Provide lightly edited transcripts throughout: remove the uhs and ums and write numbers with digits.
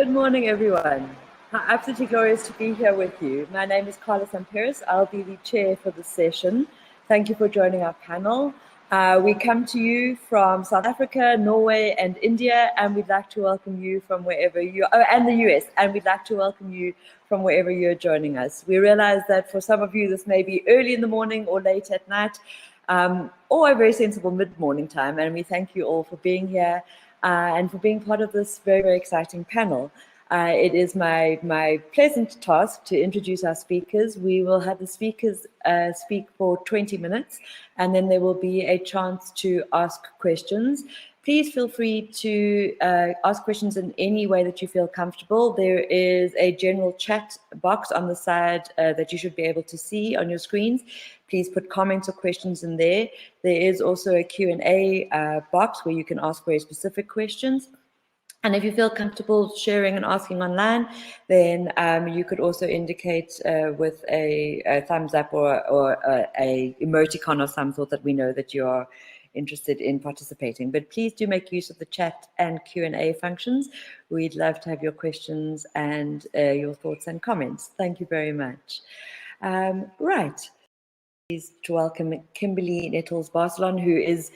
Good morning, everyone. How absolutely glorious to be here with you. My name is Carla Tsampiras. I'll be the chair for this session. Thank you for joining our panel. We come to you from South Africa, Norway, and India, and we'd like to welcome you from wherever you are, and the US, and we'd like to welcome you from wherever you're joining us. We realize that for some of you, this may be early in the morning or late at night, or a very sensible mid-morning time, and we thank you all for being here and for being part of this very, very exciting panel. It is my pleasant task to introduce our speakers. We will have the speakers speak for 20 minutes, and then there will be a chance to ask questions. Please feel free to ask questions in any way that you feel comfortable. There is a general chat box on the side that you should be able to see on your screens. Please put comments or questions in there. There is also a Q&A box where you can ask very specific questions. And if you feel comfortable sharing and asking online, then you could also indicate with a thumbs up or a emoticon of some sort that we know that you are interested in participating. But please do make use of the chat and Q&A functions. We'd love to have your questions and your thoughts and comments. Thank you very much. Right. Pleased to welcome Kimberly Nettles-Barcelon, who is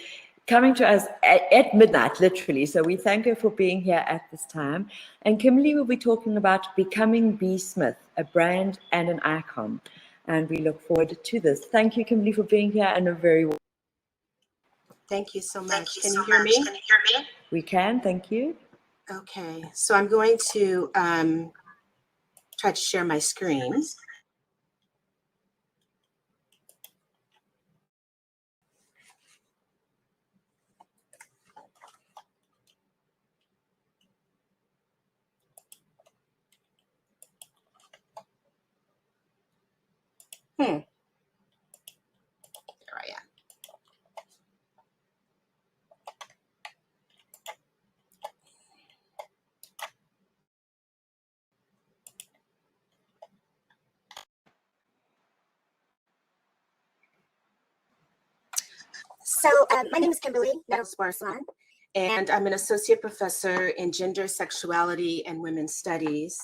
coming to us at midnight, literally. So we thank her for being here at this time. And Kimberly will be talking about becoming B. Smith, a brand and an icon. And we look forward to this. Thank you, Kimberly, for being here, and a very warm. Thank you so much. Can you hear me? We can, thank you. Okay, so I'm going to try to share my screen. There I am. So my name is Kimberly Nettles-Barcelon, and I'm an associate professor in gender, sexuality, and women's studies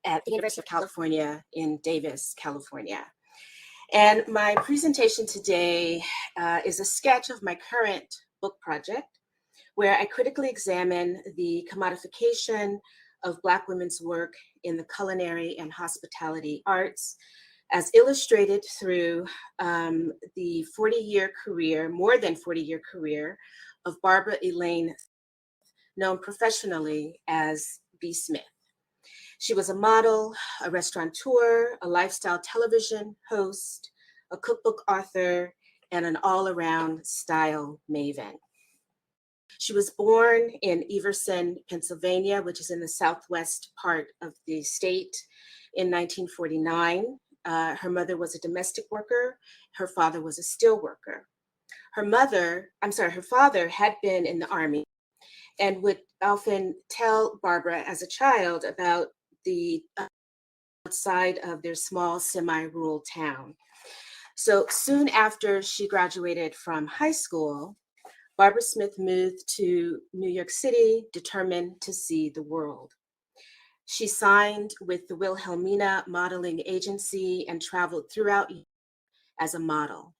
at the University of California in Davis, California. And my presentation today is a sketch of my current book project, where I critically examine the commodification of Black women's work in the culinary and hospitality arts, as illustrated through the 40-year career, more than 40-year career of Barbara Elaine, known professionally as B. Smith. She was a model, a restaurateur, a lifestyle television host, a cookbook author, and an all-around style maven. She was born in Everson, Pennsylvania, which is in the southwest part of the state, in 1949. Her mother was a domestic worker. Her father was a steel worker. Her father had been in the Army and would often tell Barbara as a child about the outside of their small semi-rural town. So soon after she graduated from high school, Barbara Smith moved to New York City, determined to see the world. She signed with the Wilhelmina Modeling Agency and traveled throughout Europe as a model.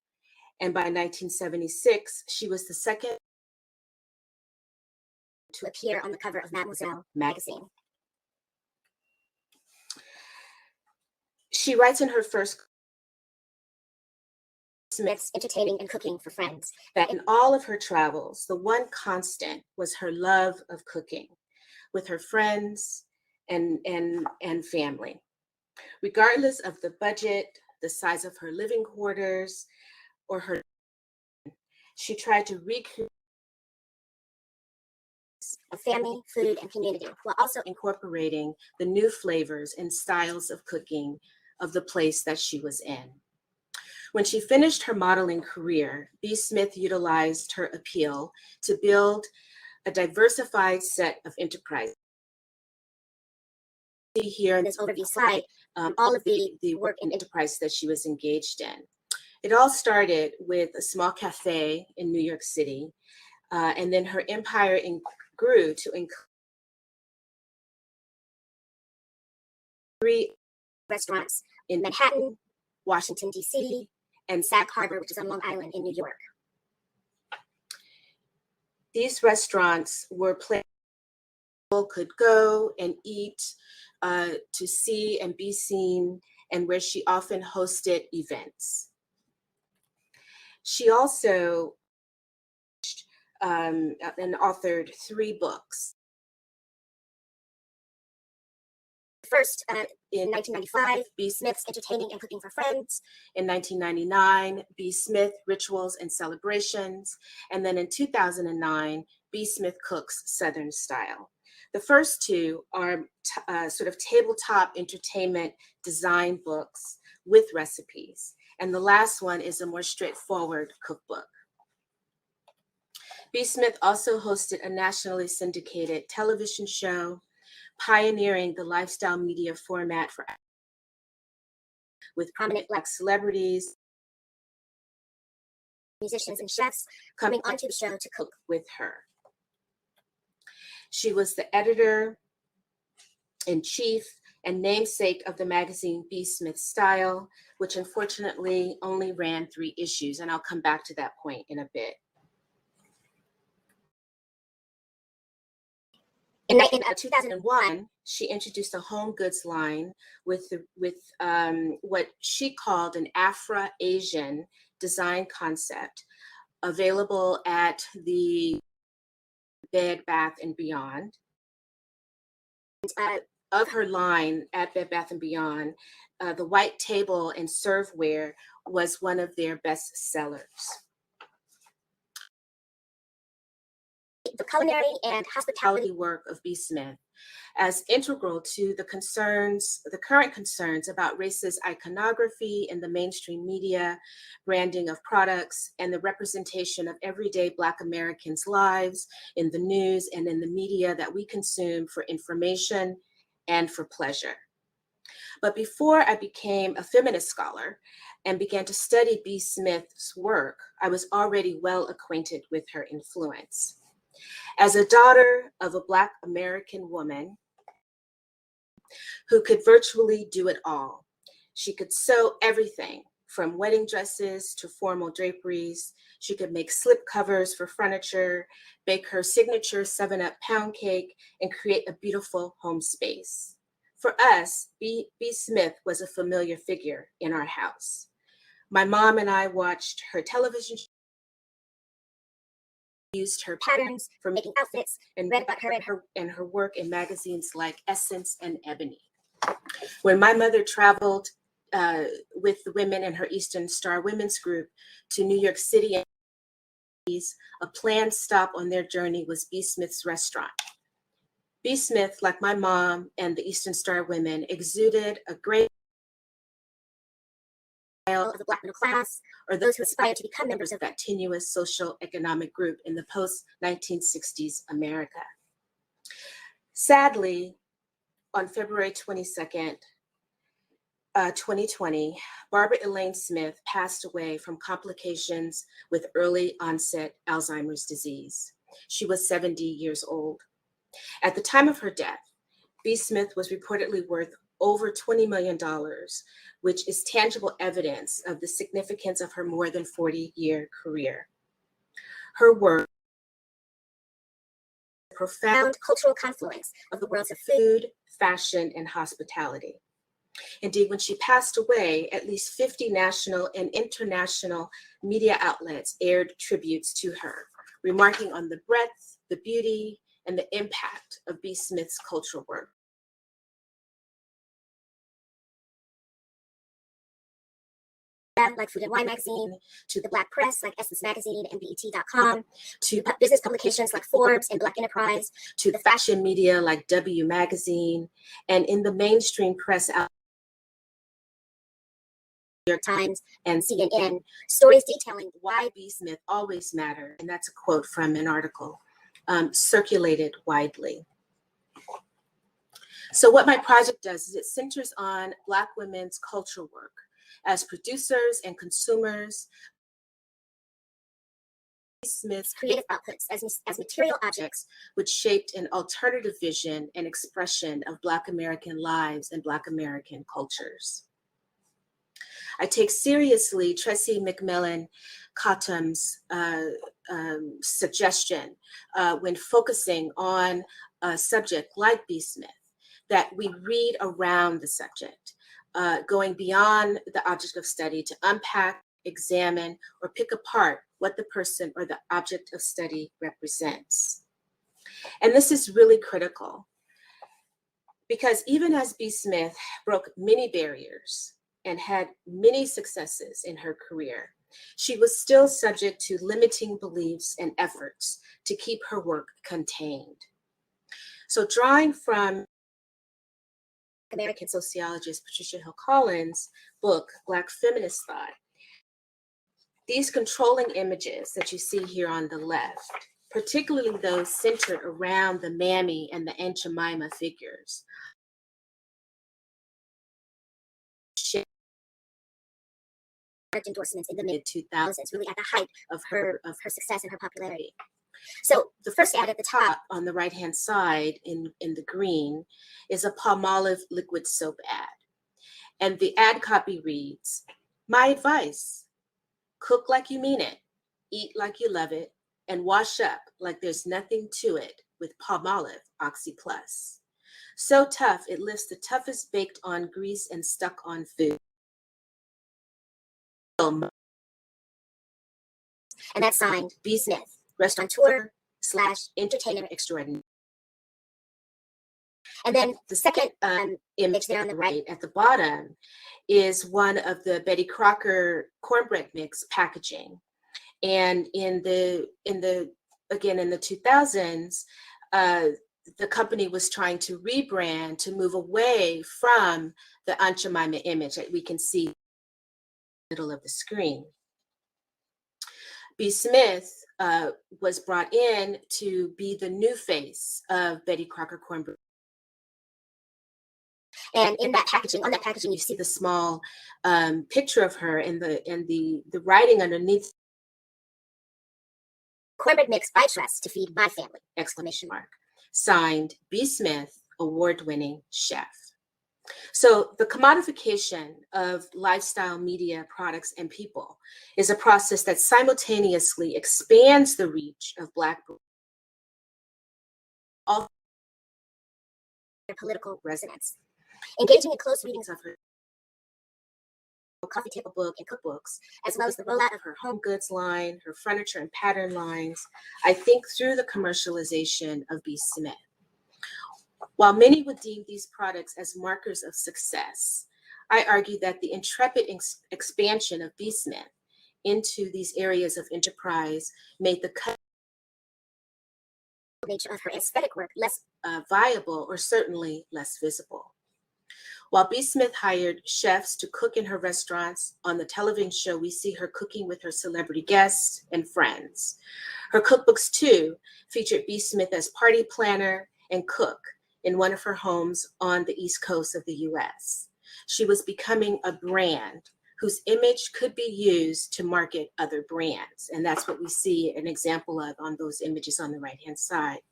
And by 1976, she was the second to appear on the cover of Mademoiselle magazine. She writes in her first Smith's entertaining and cooking for friends, that in all of her travels, the one constant was her love of cooking with her friends and family. Regardless of the budget, the size of her living quarters, or her, she tried to recreate of family, food, and community, while also incorporating the new flavors and styles of cooking of the place that she was in. When she finished her modeling career, B. Smith utilized her appeal to build a diversified set of enterprises. See here in this overview slide, all of the work and enterprise that she was engaged in. It all started with a small cafe in New York City, and then her empire grew to include 3 restaurants in Manhattan, Washington, D.C., and Sag Harbor, which is on Long Island in New York. These restaurants were places people could go and eat, to see and be seen, and where she often hosted events. She also and authored 3 books. First, in 1995, B. Smith's Entertaining and Cooking for Friends. In 1999, B. Smith, Rituals and Celebrations. And then in 2009, B. Smith Cooks Southern Style. The first 2 are sort of tabletop entertainment design books with recipes. And the last one is a more straightforward cookbook. B. Smith also hosted a nationally syndicated television show, pioneering the lifestyle media format for with prominent Black celebrities, musicians, and chefs coming onto the show to cook with her. She was the editor-in-chief and namesake of the magazine B. Smith Style, which unfortunately only ran 3 issues, and I'll come back to that point in a bit. In 2001, she introduced a home goods line with what she called an Afro-Asian design concept, available at the Bed Bath & Beyond. Of her line at Bed Bath & Beyond, the white table and serveware was one of their best sellers. The culinary and hospitality work of B. Smith as integral to the current concerns about racist iconography in the mainstream media, branding of products, and the representation of everyday Black Americans' lives in the news and in the media that we consume for information and for pleasure. But before I became a feminist scholar and began to study B. Smith's work, I was already well acquainted with her influence. As a daughter of a Black American woman who could virtually do it all, she could sew everything from wedding dresses to formal draperies. She could make slip covers for furniture, bake her signature 7-Up pound cake, and create a beautiful home space. For us, B. Smith was a familiar figure in our house. My mom and I watched her television show, used her patterns for making outfits, and read about her and her work in magazines like Essence and Ebony. When my mother traveled with the women in her Eastern Star Women's Group to New York City, a planned stop on their journey was B. Smith's restaurant. B. Smith, like my mom and the Eastern Star women, exuded a great of the Black middle class, or those who aspired to become members of that tenuous social economic group in the post-1960s America. Sadly, on February 22nd, 2020, Barbara Elaine Smith passed away from complications with early onset Alzheimer's disease. She was 70 years old. At the time of her death, B. Smith was reportedly worth over $20 million, which is tangible evidence of the significance of her more than 40-year career. Her work, a profound cultural confluence of the worlds of food, fashion, and hospitality. Indeed, when she passed away, at least 50 national and international media outlets aired tributes to her, remarking on the breadth, the beauty, and the impact of B. Smith's cultural work. Like Food and Wine magazine, to the Black press like Essence magazine and BET.com, to business publications like Forbes and Black Enterprise, to the fashion media like W magazine, and in the mainstream press out New York Times and CNN, stories detailing why B. Smith always mattered, and that's a quote from an article, circulated widely. So what my project does is it centers on Black women's cultural work as producers and consumers Smith's creative outputs as material objects which shaped an alternative vision and expression of Black American lives and Black American cultures. I take seriously Tracy McMillan Cottom's suggestion when focusing on a subject like B. Smith, that we read around the subject, going beyond the object of study to unpack, examine, or pick apart what the person or the object of study represents. And this is really critical because even as B. Smith broke many barriers and had many successes in her career, she was still subject to limiting beliefs and efforts to keep her work contained. So drawing from American sociologist Patricia Hill Collins' book, Black Feminist Thought, these controlling images that you see here on the left, particularly those centered around the Mammy and the Aunt Jemima figures, endorsements in the mid-2000s, really at the height of her success and her popularity. So the first ad at the top on the right-hand side in the green is a Palmolive liquid soap ad. And the ad copy reads, "My advice, cook like you mean it, eat like you love it, and wash up like there's nothing to it with Palmolive Oxy Plus. So tough, it lifts the toughest baked on grease and stuck on food." And that's signed B. Smith, restaurateur / entertainer extraordinaire. And then the second image there on the right at the bottom is one of the Betty Crocker cornbread mix packaging. And in the 2000s, the company was trying to rebrand to move away from the Aunt Jemima image that we can see in the middle of the screen. B. Smith was brought in to be the new face of Betty Crocker cornbread. And in that packaging, on that packaging, you see the small picture of her and the writing underneath. "Cornbread mix I trust to feed my family!" ! Signed B. Smith, award-winning chef. So the commodification of lifestyle media products and people is a process that simultaneously expands the reach of Black all their political resonance. Engaging in close readings of her coffee table book and cookbooks, as well as the rollout of her home goods line, her furniture and pattern lines, I think through the commercialization of B. Smith. While many would deem these products as markers of success, I argue that the intrepid expansion of B. Smith into these areas of enterprise made the nature of her aesthetic work less viable or certainly less visible. While B. Smith hired chefs to cook in her restaurants, on the television show, we see her cooking with her celebrity guests and friends. Her cookbooks, too, featured B. Smith as party planner and cook in one of her homes on the East Coast of the US. She was becoming a brand whose image could be used to market other brands. And that's what we see an example of on those images on the right-hand side.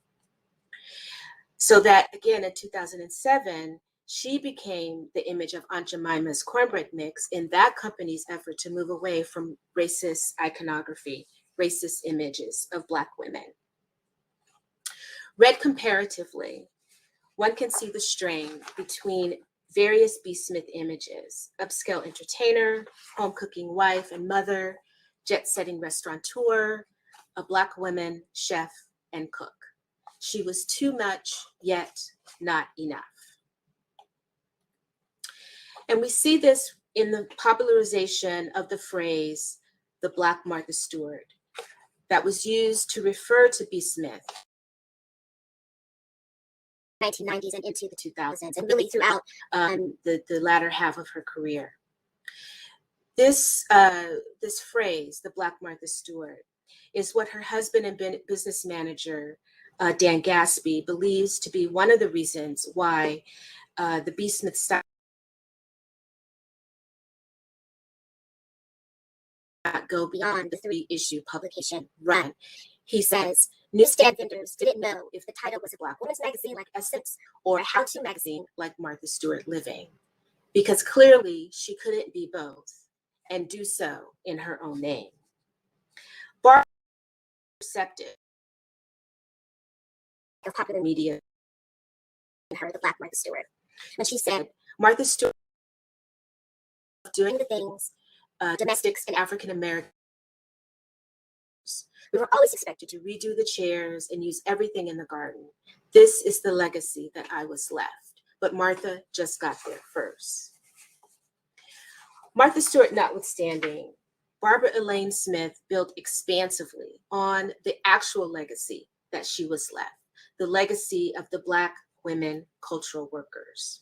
So that, again, in 2007, she became the image of Aunt Jemima's cornbread mix in that company's effort to move away from racist iconography, racist images of Black women. Read comparatively, one can see the strain between various B. Smith images: upscale entertainer, home cooking wife and mother, jet-setting restaurateur, a Black woman, chef, and cook. She was too much, yet not enough. And we see this in the popularization of the phrase, the Black Martha Stewart, that was used to refer to B. Smith 1990s and into the 2000s, and really throughout the latter half of her career. This phrase, the Black Martha Stewart, is what her husband and business manager, Dan Gaspy, believes to be one of the reasons why the B. Smith style not go beyond the 3-issue publication run. He says, newsstand vendors didn't know if the title was a Black women's magazine like Essence or a how-to magazine like Martha Stewart Living, because clearly she couldn't be both and do so in her own name. Barbara was receptive of popular media in her, the Black Martha Stewart. And she said, Martha Stewart doing the things domestics and African Americans. We were always expected to redo the chairs and use everything in the garden. This is the legacy that I was left. But Martha just got there first. Martha Stewart notwithstanding, Barbara Elaine Smith built expansively on the actual legacy that she was left, the legacy of the Black women cultural workers.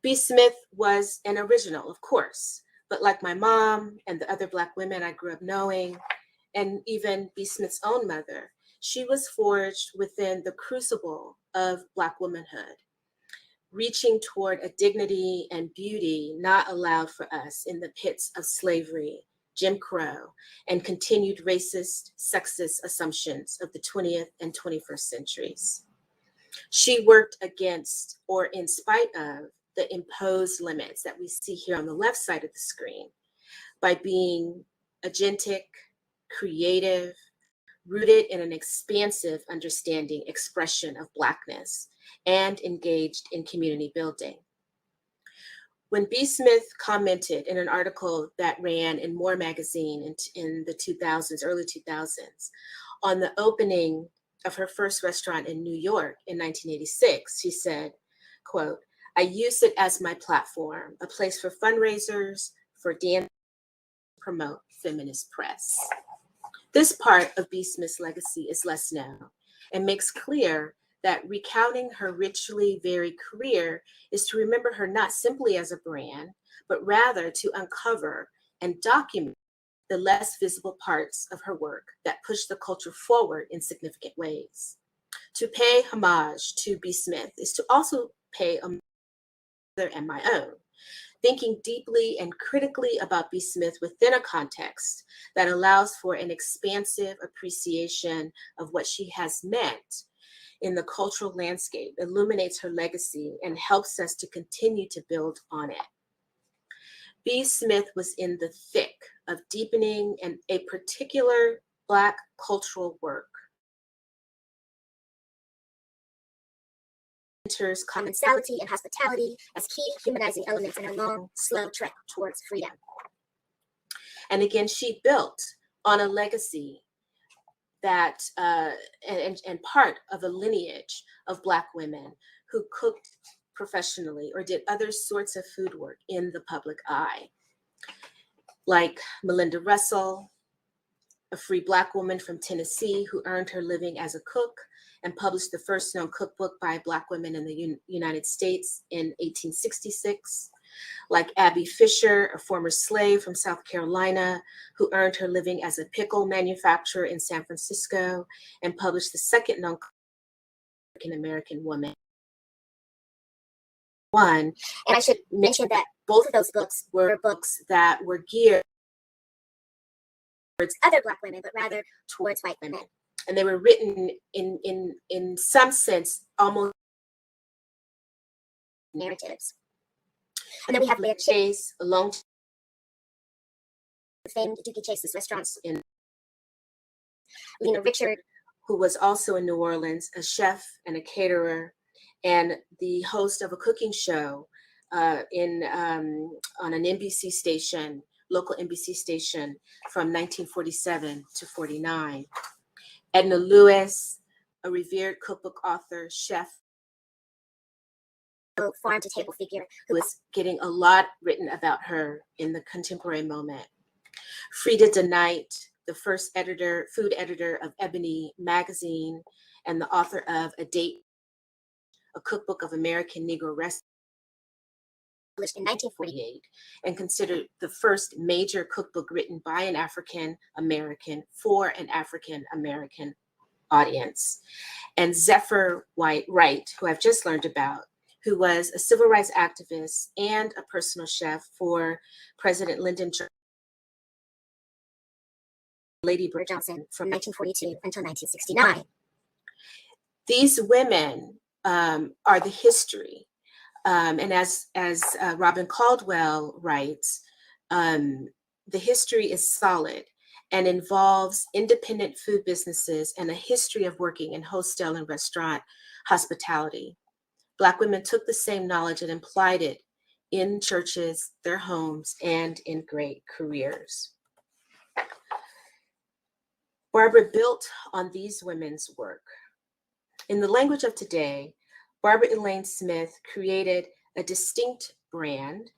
B. Smith was an original, of course, but like my mom and the other Black women I grew up knowing, and even B. Smith's own mother, she was forged within the crucible of Black womanhood, reaching toward a dignity and beauty not allowed for us in the pits of slavery, Jim Crow, and continued racist, sexist assumptions of the 20th and 21st centuries. She worked against, or in spite of, the imposed limits that we see here on the left side of the screen by being agentic, creative, rooted in an expansive understanding, expression of Blackness, and engaged in community building. When B. Smith commented in an article that ran in More magazine in the 2000s, early 2000s, on the opening of her first restaurant in New York in 1986, she said, quote, I use it as my platform, a place for fundraisers, for dance, promote feminist press. This part of B. Smith's legacy is less known and makes clear that recounting her richly varied career is to remember her not simply as a brand, but rather to uncover and document the less visible parts of her work that push the culture forward in significant ways. To pay homage to B. Smith is to also pay homage to and my own, thinking deeply and critically about B. Smith within a context that allows for an expansive appreciation of what she has meant in the cultural landscape, illuminates her legacy, and helps us to continue to build on it. B. Smith was in the thick of deepening a particular Black cultural work. Enters commensality and hospitality as key humanizing elements in a long, slow trek towards freedom. And again, she built on a legacy that, and part of a lineage of Black women who cooked professionally or did other sorts of food work in the public eye, like Melinda Russell, a free Black woman from Tennessee who earned her living as a cook and published the first known cookbook by Black women in the United States in 1866. Like Abby Fisher, a former slave from South Carolina who earned her living as a pickle manufacturer in San Francisco and published the second known African-American woman. And I should mention that both of those books were books that were geared towards other Black women, but rather towards white women. And they were written in some sense, almost narratives. And then we have Leah Chase, alone famed Dookie Chase's restaurants in Lena Richard, who was also in New Orleans, a chef and a caterer, and the host of a cooking show on an NBC station, local NBC station from 1947 to 49. Edna Lewis, a revered cookbook author, chef, farm-to-table figure who is getting a lot written about her in the contemporary moment. Frida DeKnight, the first food editor of Ebony magazine, and the author of a cookbook of American Negro restaurants, published in 1948, and considered the first major cookbook written by an African American for an African American audience. And Zephyr Wright, who I've just learned about, who was a civil rights activist and a personal chef for President Lyndon Johnson, Lady Bird Johnson from 1942 until 1969. These women are the history. And as Robin Caldwell writes, the history is solid and involves independent food businesses and a history of working in hostel and restaurant hospitality. Black women took the same knowledge and applied it in churches, their homes, and in great careers. Barbara built on these women's work. In the language of today, Barbara Elaine Smith created a distinct brand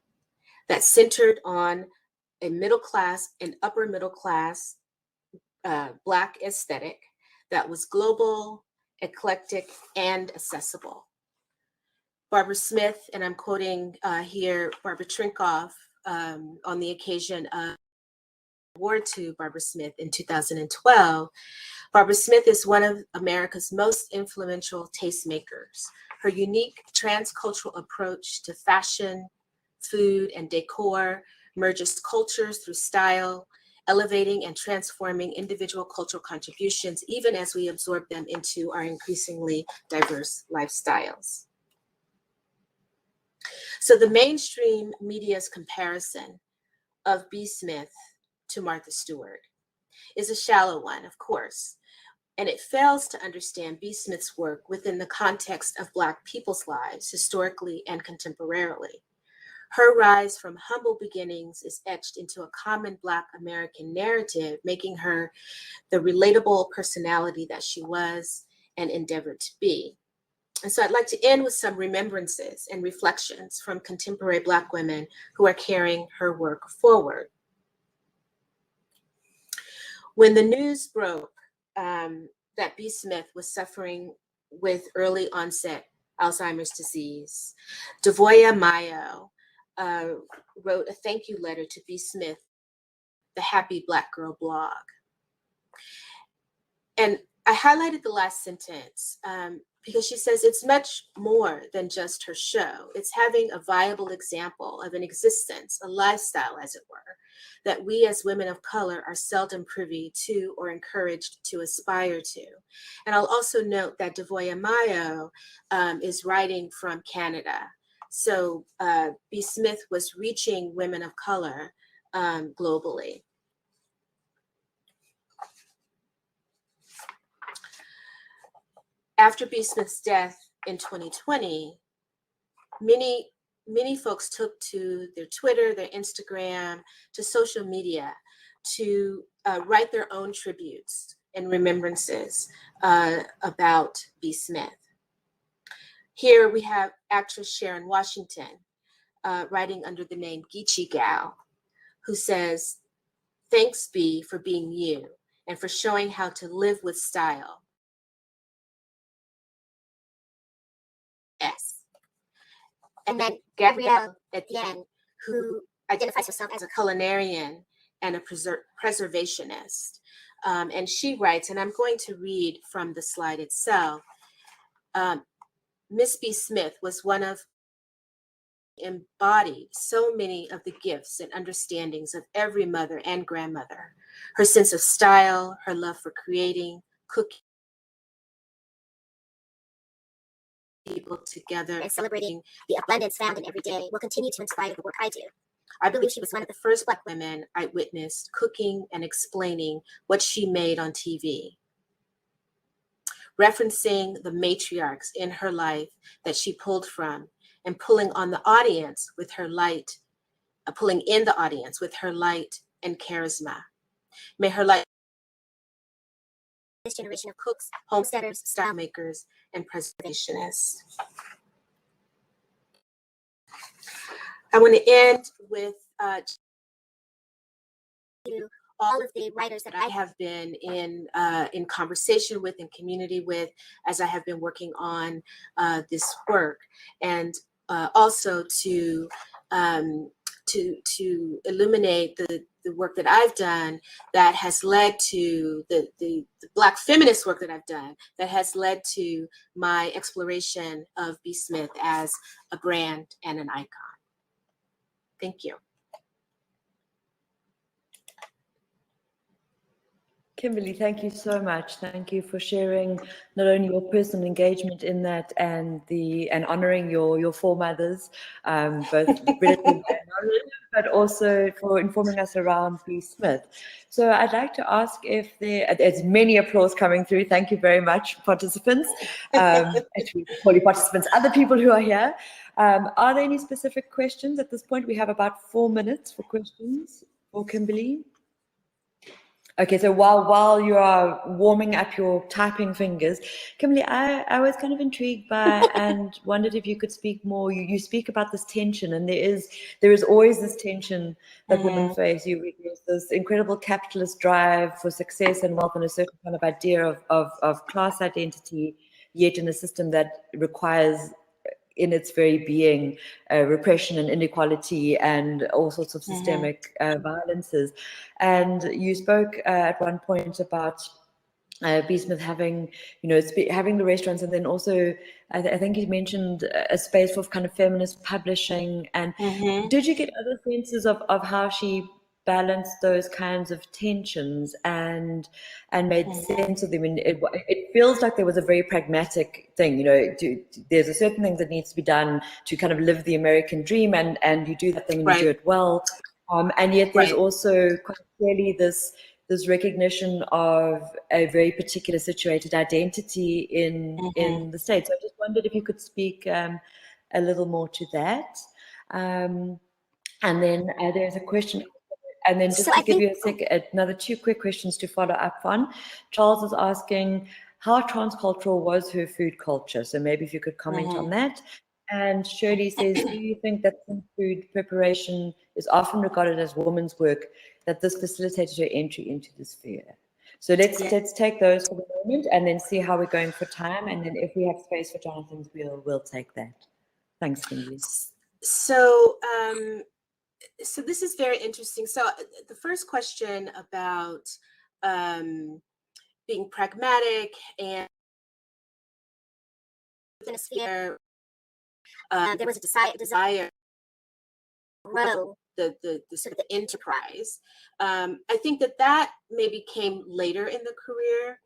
that centered on a middle class and upper middle class Black aesthetic that was global, eclectic, and accessible. Barbara Smith, and I'm quoting here Barbara Trinkoff on the occasion of award to Barbara Smith in 2012. Barbara Smith is one of America's most influential tastemakers. Her unique transcultural approach to fashion, food, and decor merges cultures through style, elevating and transforming individual cultural contributions, even as we absorb them into our increasingly diverse lifestyles. So the mainstream media's comparison of B. Smith to Martha Stewart is a shallow one, of course, and it fails to understand B. Smith's work within the context of Black people's lives, historically and contemporarily. Her rise from humble beginnings is etched into a common Black American narrative, making her the relatable personality that she was and endeavored to be. And so I'd like to end with some remembrances and reflections from contemporary Black women who are carrying her work forward. When the news broke that B. Smith was suffering with early onset Alzheimer's disease, Devoya Mayo wrote a thank you letter to B. Smith, the Happy Black Girl blog. And I highlighted the last sentence because she says it's much more than just her show. It's having a viable example of an existence, a lifestyle, as it were, that we as women of color are seldom privy to or encouraged to aspire to. And I'll also note that Devoya Mayo is writing from Canada. So B. Smith was reaching women of color globally. After B. Smith's death in 2020, many folks took to their Twitter, their Instagram, to social media to write their own tributes and remembrances about B. Smith. Here we have actress Sharon Washington writing under the name Geechee Gal, who says, "Thanks, B, for being you and for showing how to live with style. S." And then Gabrielle Etienne, who identifies herself as a culinarian and a preservationist. And she writes, and I'm going to read from the slide itself, Miss B. Smith was one of embodied so many of the gifts and understandings of every mother and grandmother. Her sense of style, her love for creating, cooking, people together and celebrating the abundance found in every day will continue to inspire the work I do. I believe she was one of the first Black women I witnessed cooking and explaining what she made on TV, referencing the matriarchs in her life that she pulled from and pulling on the audience with her light, pulling in the audience with her light and charisma. May her light this generation of cooks, homesteaders, style makers, and preservationists. I want to end with all of the writers that I have been in conversation with and community with as I have been working on this work, and also to to illuminate the work that I've done that has led to the Black feminist work that I've done that has led to my exploration of B. Smith as a brand and an icon. Thank you. Kimberly, thank you so much. Thank you for sharing not only your personal engagement in that and honoring your foremothers, both relative and non-relative, but also for informing us around B. Smith. So I'd like to ask if there's many applause coming through. Thank you very much, participants. Actually, probably participants, other people who are here. Are there any specific questions at this point? We have about 4 minutes for questions for Kimberly. Okay, so while you are warming up your typing fingers, Kimberly, I was kind of intrigued by and wondered if you could speak more. You speak about this tension, and there is always this tension that women face. There's this incredible capitalist drive for success and wealth and a certain kind of idea of class identity, yet in a system that requires in its very being repression and inequality and all sorts of systemic violences. And you spoke at one point about B. Smith having, having the restaurants, and then also I think you mentioned a space for kind of feminist publishing. And did you get other senses of how she balanced those kinds of tensions and made sense of them? I mean, it feels like there was a very pragmatic thing, there's a certain thing that needs to be done to kind of live the American dream, and you do that thing and you do it well. And yet there's also quite clearly this recognition of a very particular situated identity in the States. So I just wondered if you could speak a little more to that. And then there's a question, and then just to give you another 2 quick questions to follow up on. Charles is asking, how transcultural was her food culture? So maybe if you could comment on that. And Shirley says, do you think that food preparation is often regarded as women's work, that this facilitated her entry into the sphere? So let's take those for the moment and then see how we're going for time. And then if we have space for Jonathan's, we'll take that. Thanks, Kimberly. So this is very interesting. So the first question about being pragmatic and in a sphere, there was a desire to grow the sort of the enterprise. I think that maybe came later in the career.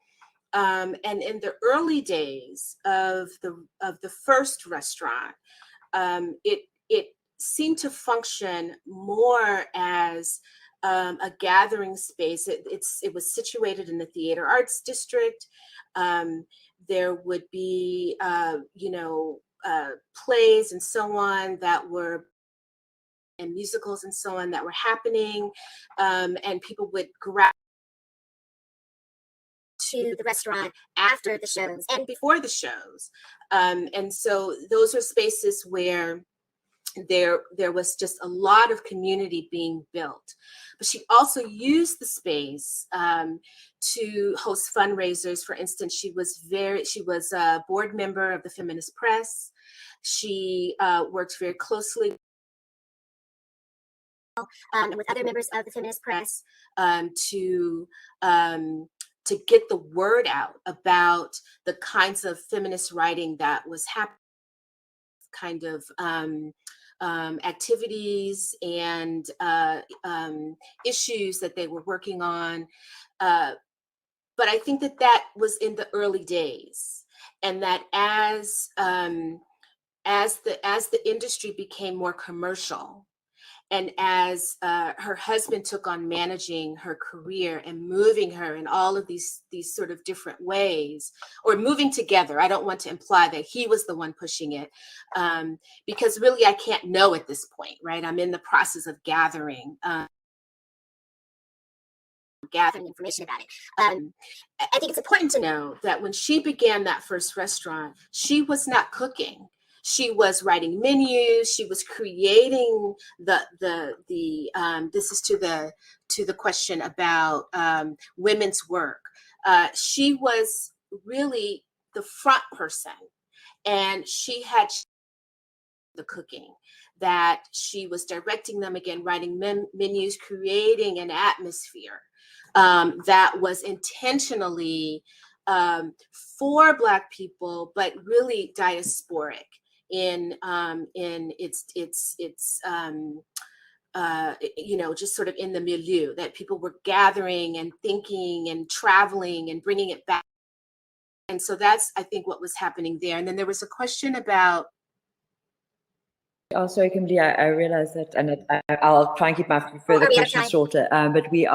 And in the early days of the first restaurant, it seemed to function more as a gathering space. It was situated in the theater arts district. There would be plays and so on that were, and musicals and so on that were happening, and people would grab to the restaurant after the shows and before the shows, and so those are spaces where there was just a lot of community being built. But she also used the space to host fundraisers. For instance, she was a board member of the Feminist Press. She worked very closely with other members of the Feminist Press to get the word out about the kinds of feminist writing that was happening, kind of activities and issues that they were working on. But I think that was in the early days, and that as the industry became more commercial, and as her husband took on managing her career and moving her in all of these sort of different ways, or moving together. I don't want to imply that he was the one pushing it, because really I can't know at this point, right? I'm in the process of gathering information about it. I think it's important to know that when she began that first restaurant, she was not cooking. She was writing menus. She was creating the this is to the question about women's work. She was really the front person, and she had the cooking. that she was directing them, again, writing menus, creating an atmosphere that was intentionally for Black people, but really diasporic in its just sort of in the milieu, that people were gathering and thinking and traveling and bringing it back. And so that's, I think, what was happening there. And then there was a question about. Oh, sorry, Kimberly, I realized that, and I'll try and keep my further questions shorter, but we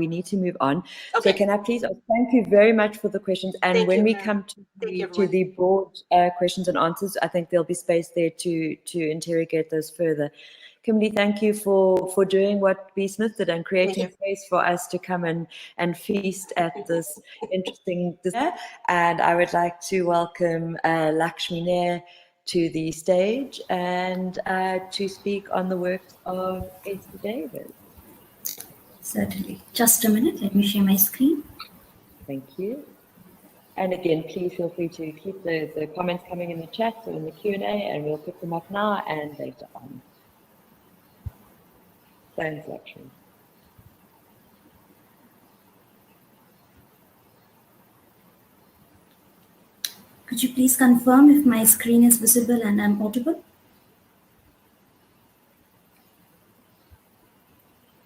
need to move on. Okay. So can I please, thank you very much for the questions. And when we come to the broad questions and answers, I think there'll be space there to interrogate those further. Kimberly, thank you for doing what B. Smith did and creating a space for us to come and feast at this interesting dinner. And I would like to welcome Lekshmi Nair to the stage and to speak on the works of Esther David. Certainly. Just a minute, let me share my screen. Thank you. And again, please feel free to keep the comments coming in the chat or in the Q&A, and we'll pick them up now and later on. Thanks, Lekshmi. Could you please confirm if my screen is visible and I'm audible?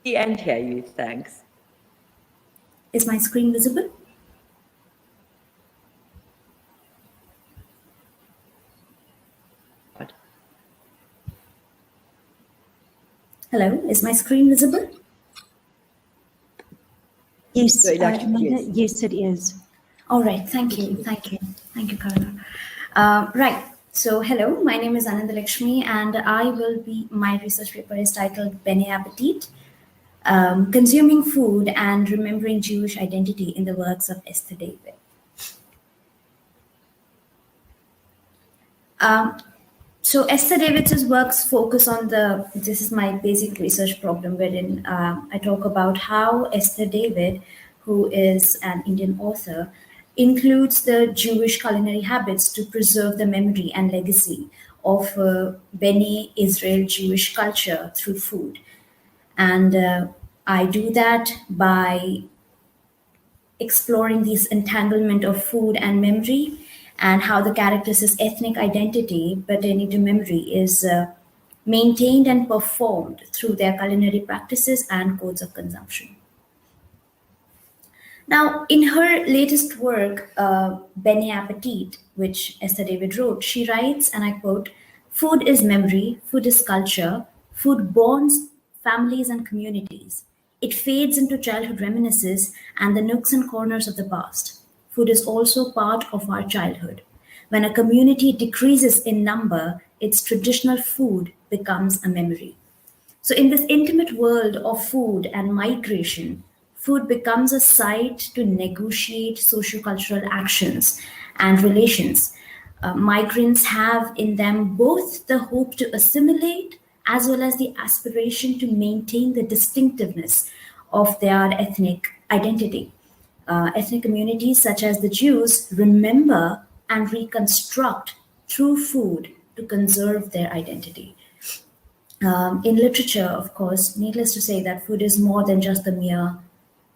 And hear you, thanks. Is my screen visible? Good. Hello, is my screen visible? Yes, yes. Yes, it is. All right, thank you, Carla. Right, so hello, my name is Anandha Lekshmi, and my research paper is titled Bene, Appétit, Consuming Food and Remembering Jewish Identity in the Works of Esther David. So Esther David's works focus on this is my basic research problem, wherein I talk about how Esther David, who is an Indian author, includes the Jewish culinary habits to preserve the memory and legacy of Bene Israel Jewish culture through food. And I do that by exploring this entanglement of food and memory, and how the characters' ethnic identity pertaining to memory is maintained and performed through their culinary practices and codes of consumption. Now, in her latest work, Bene, Appétit, which Esther David wrote, she writes, and I quote, "Food is memory, food is culture, food bonds families and communities. It fades into childhood reminiscences and the nooks and corners of the past. Food is also part of our childhood. When a community decreases in number, its traditional food becomes a memory." So in this intimate world of food and migration, food becomes a site to negotiate sociocultural actions and relations. Migrants have in them both the hope to assimilate as well as the aspiration to maintain the distinctiveness of their ethnic identity. Ethnic communities such as the Jews remember and reconstruct through food to conserve their identity. In literature, of course, needless to say that food is more than just the mere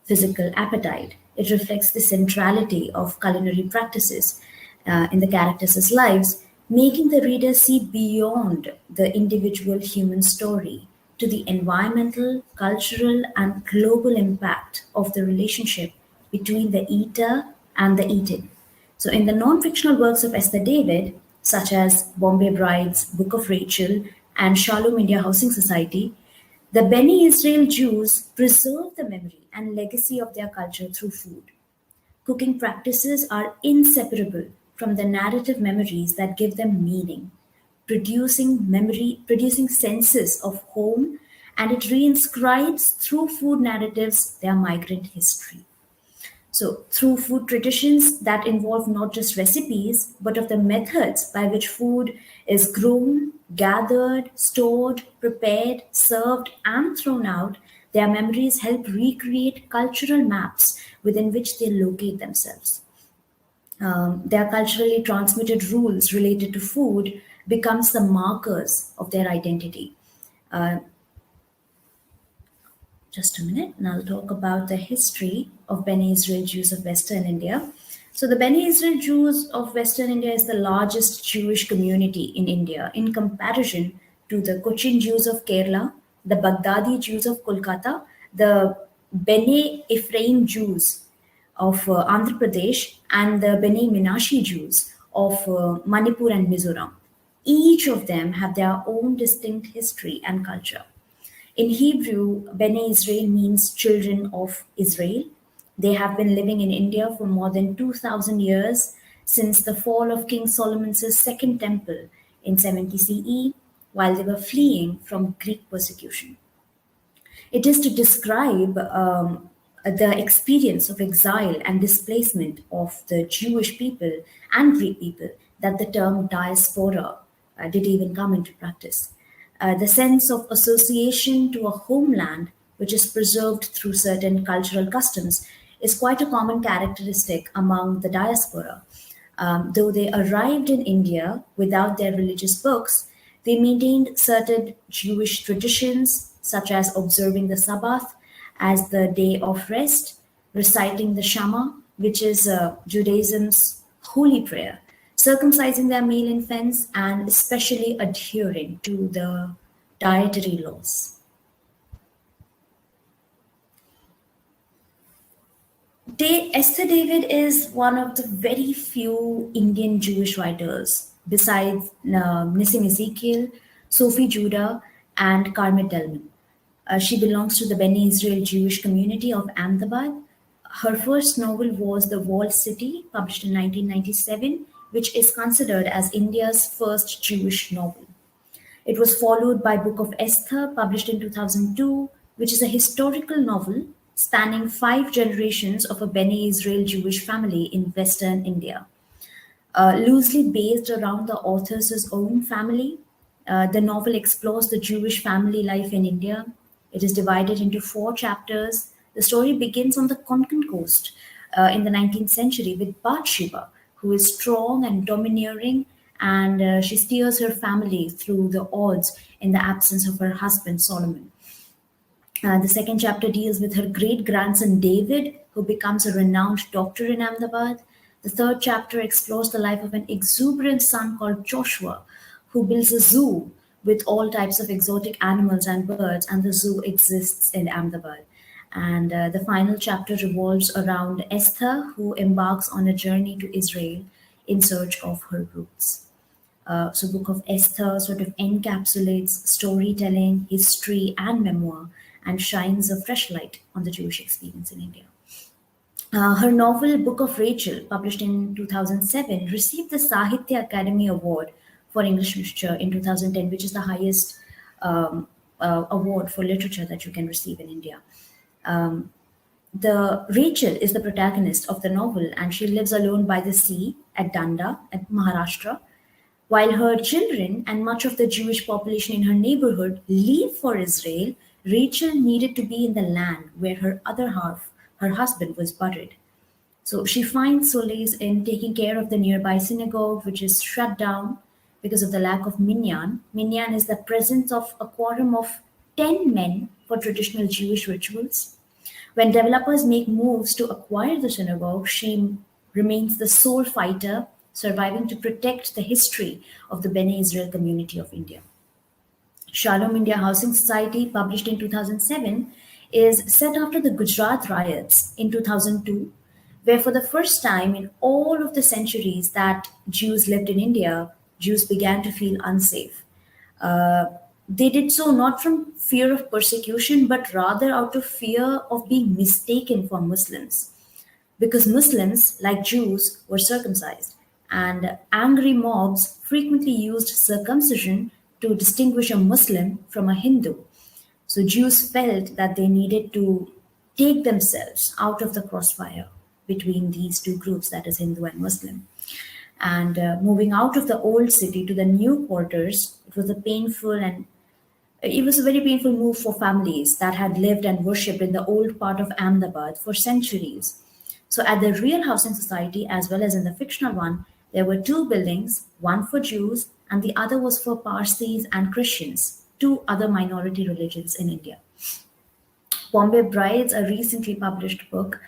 physical appetite. It reflects the centrality of culinary practices in the characters' lives, making the reader see beyond the individual human story to the environmental, cultural, and global impact of the relationship between the eater and the eaten. So in the non-fictional works of Esther David, such as Bombay Brides, Book of Rachel, and Shalom India Housing Society, the Bene Israel Jews preserve the memory and legacy of their culture through food. Cooking practices are inseparable from the narrative memories that give them meaning, producing senses of home, and it reinscribes through food narratives their migrant history. So through food traditions that involve not just recipes, but of the methods by which food is grown, gathered, stored, prepared, served, and thrown out, their memories help recreate cultural maps within which they locate themselves. Their culturally transmitted rules related to food becomes the markers of their identity. Uh, just a minute, and I'll talk about the history of Bene Israel Jews of Western India. So the Bene Israel Jews of Western India is the largest Jewish community in India in comparison to the Cochin Jews of Kerala, the Baghdadi Jews of Kolkata, the Bene Ephraim Jews of Andhra Pradesh, and the Bene Minashi Jews of Manipur and Mizoram. Each of them have their own distinct history and culture. In Hebrew, Bene Israel means children of Israel. They have been living in India for more than 2,000 years since the fall of King Solomon's second temple in 70 CE, while they were fleeing from Greek persecution. It is to describe the experience of exile and displacement of the Jewish people and Greek people that the term diaspora did even come into practice. The sense of association to a homeland, which is preserved through certain cultural customs, is quite a common characteristic among the diaspora. Though they arrived in India without their religious books, they maintained certain Jewish traditions, such as observing the Sabbath as the day of rest, reciting the Shema, which is Judaism's holy prayer, circumcising their male infants, and especially adhering to the dietary laws. Esther David is one of the very few Indian Jewish writers, besides Nissim Ezekiel, Sophie Judah, and Carmet Delman. She belongs to the Bene Israel Jewish community of Ahmedabad. Her first novel was The Walled City, published in 1997, which is considered as India's first Jewish novel. It was followed by Book of Esther, published in 2002, which is a historical novel spanning 5 generations of a Bene Israel Jewish family in Western India. Loosely based around the author's own family, the novel explores the Jewish family life in India. It is divided into 4 chapters. The story begins on the Konkan coast in the 19th century with Bathsheba, who is strong and domineering, and she steers her family through the odds in the absence of her husband Solomon. The second chapter deals with her great-grandson David, who becomes a renowned doctor in Ahmedabad. The third chapter explores the life of an exuberant son called Joshua, who builds a zoo with all types of exotic animals and birds, and the zoo exists in Ahmedabad. And the final chapter revolves around Esther, who embarks on a journey to Israel in search of her roots. So Book of Esther sort of encapsulates storytelling, history, and memoir, and shines a fresh light on the Jewish experience in India. Her novel Book of Rachel, published in 2007, received the Sahitya Academy Award for English literature in 2010, which is the highest award for literature that you can receive in India. The Rachel is the protagonist of the novel, and she lives alone by the sea at Danda, at Maharashtra, while her children and much of the Jewish population in her neighborhood leave for Israel. Rachel needed to be in the land where her other half, her husband, was buried. So she finds solace in taking care of the nearby synagogue, which is shut down because of the lack of minyan. Minyan is the presence of a quorum of 10 men for traditional Jewish rituals. When developers make moves to acquire the synagogue, she remains the sole fighter, surviving to protect the history of the Bene Israel community of India. Shalom India Housing Society, published in 2007, is set after the Gujarat riots in 2002, where for the first time in all of the centuries that Jews lived in India, Jews began to feel unsafe. They did so not from fear of persecution, but rather out of fear of being mistaken for Muslims. Because Muslims, like Jews, were circumcised, and angry mobs frequently used circumcision to distinguish a Muslim from a Hindu. So Jews felt that they needed to take themselves out of the crossfire between these two groups, that is Hindu and Muslim. And moving out of the old city to the new quarters, it was a very painful move for families that had lived and worshipped in the old part of Ahmedabad for centuries. So at the real housing society, as well as in the fictional one, there were 2 buildings, one for Jews and the other was for Parsis and Christians, two other minority religions in India. Bombay Brides, a recently published book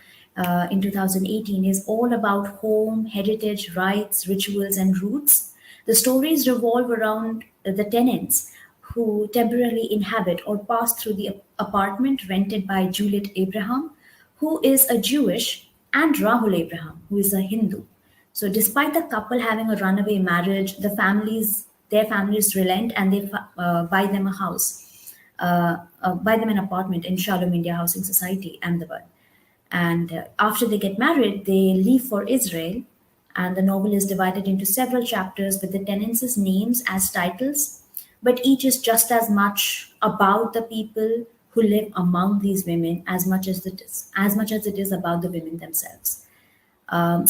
in 2018, is all about home, heritage, rites, rituals, and roots. The stories revolve around the tenants who temporarily inhabit or pass through the apartment rented by Juliet Abraham, who is a Jewish, and Rahul Abraham, who is a Hindu. So, despite the couple having a runaway marriage, their families relent and they buy them a house, buy them an apartment in Shalom India Housing Society, Ahmedabad. And after they get married, they leave for Israel. And the novel is divided into several chapters with the tenants' names as titles, but each is just as much about the people who live among these women as much as it is about the women themselves.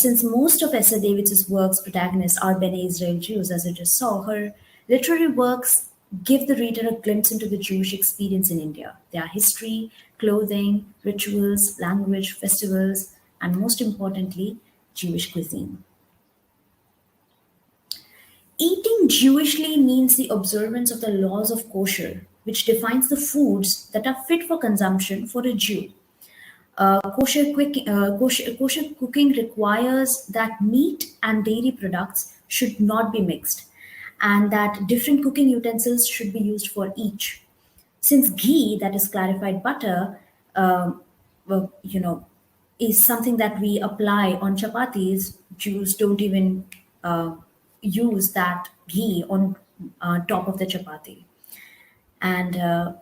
Since most of Esther Davids' works protagonists are Bene Israel Jews, as I just saw, her literary works give the reader a glimpse into the Jewish experience in India, their history, clothing, rituals, language, festivals, and most importantly, Jewish cuisine. Eating Jewishly means the observance of the laws of kosher, which defines the foods that are fit for consumption for a Jew. Kosher cooking requires that meat and dairy products should not be mixed, and that different cooking utensils should be used for each. Since ghee, that is clarified butter, is something that we apply on chapatis, Jews don't even use that ghee on top of the chapati. And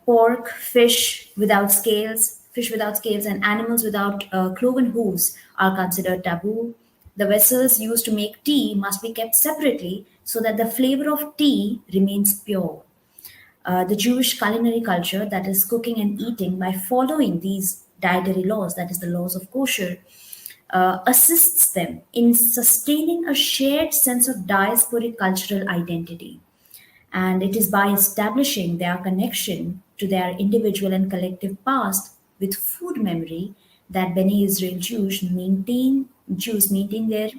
pork, fish without scales, and animals without cloven hooves are considered taboo. The vessels used to make tea must be kept separately so that the flavor of tea remains pure. The Jewish culinary culture, that is cooking and eating by following these dietary laws, that is the laws of kosher, assists them in sustaining a shared sense of diasporic cultural identity. And it is by establishing their connection to their individual and collective past with food memory that Bene Israel Jews maintain their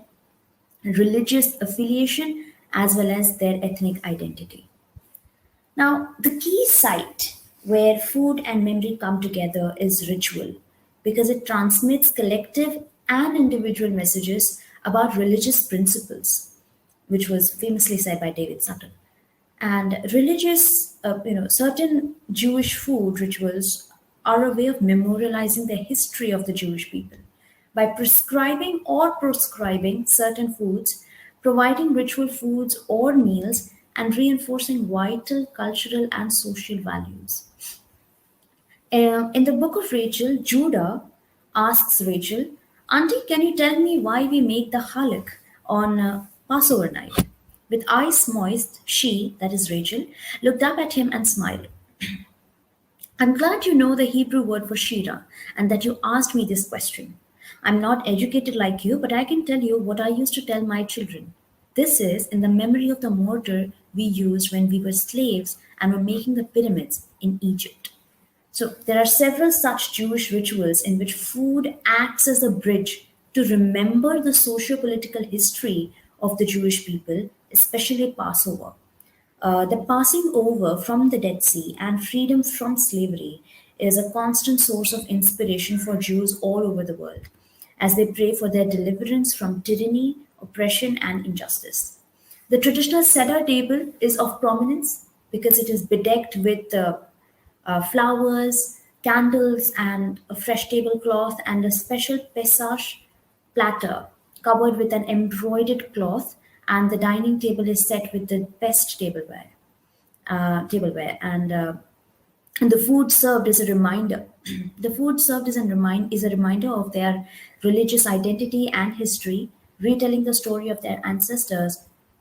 religious affiliation as well as their ethnic identity. Now, the key site where food and memory come together is ritual, because it transmits collective and individual messages about religious principles, which was famously said by David Sutton. And certain Jewish food rituals are a way of memorializing the history of the Jewish people by prescribing or proscribing certain foods, providing ritual foods or meals, and reinforcing vital cultural and social values. In the book of Rachel, Judah asks Rachel, "Auntie, can you tell me why we make the halak on Passover night?" With eyes moist, she, that is Rachel, looked up at him and smiled. "I'm glad you know the Hebrew word for Shira and that you asked me this question. I'm not educated like you, but I can tell you what I used to tell my children. This is in the memory of the mortar we used when we were slaves and were making the pyramids in Egypt." So there are several such Jewish rituals in which food acts as a bridge to remember the socio-political history of the Jewish people, especially Passover. The passing over from the Dead Sea and freedom from slavery is a constant source of inspiration for Jews all over the world as they pray for their deliverance from tyranny, oppression, and injustice. The traditional Seder table is of prominence because it is bedecked with flowers, candles, and a fresh tablecloth, and a special Pesach platter covered with an embroidered cloth, and the dining table is set with the best tableware, and the food served is a reminder. The food served is a reminder of their religious identity and history, retelling the story of their ancestors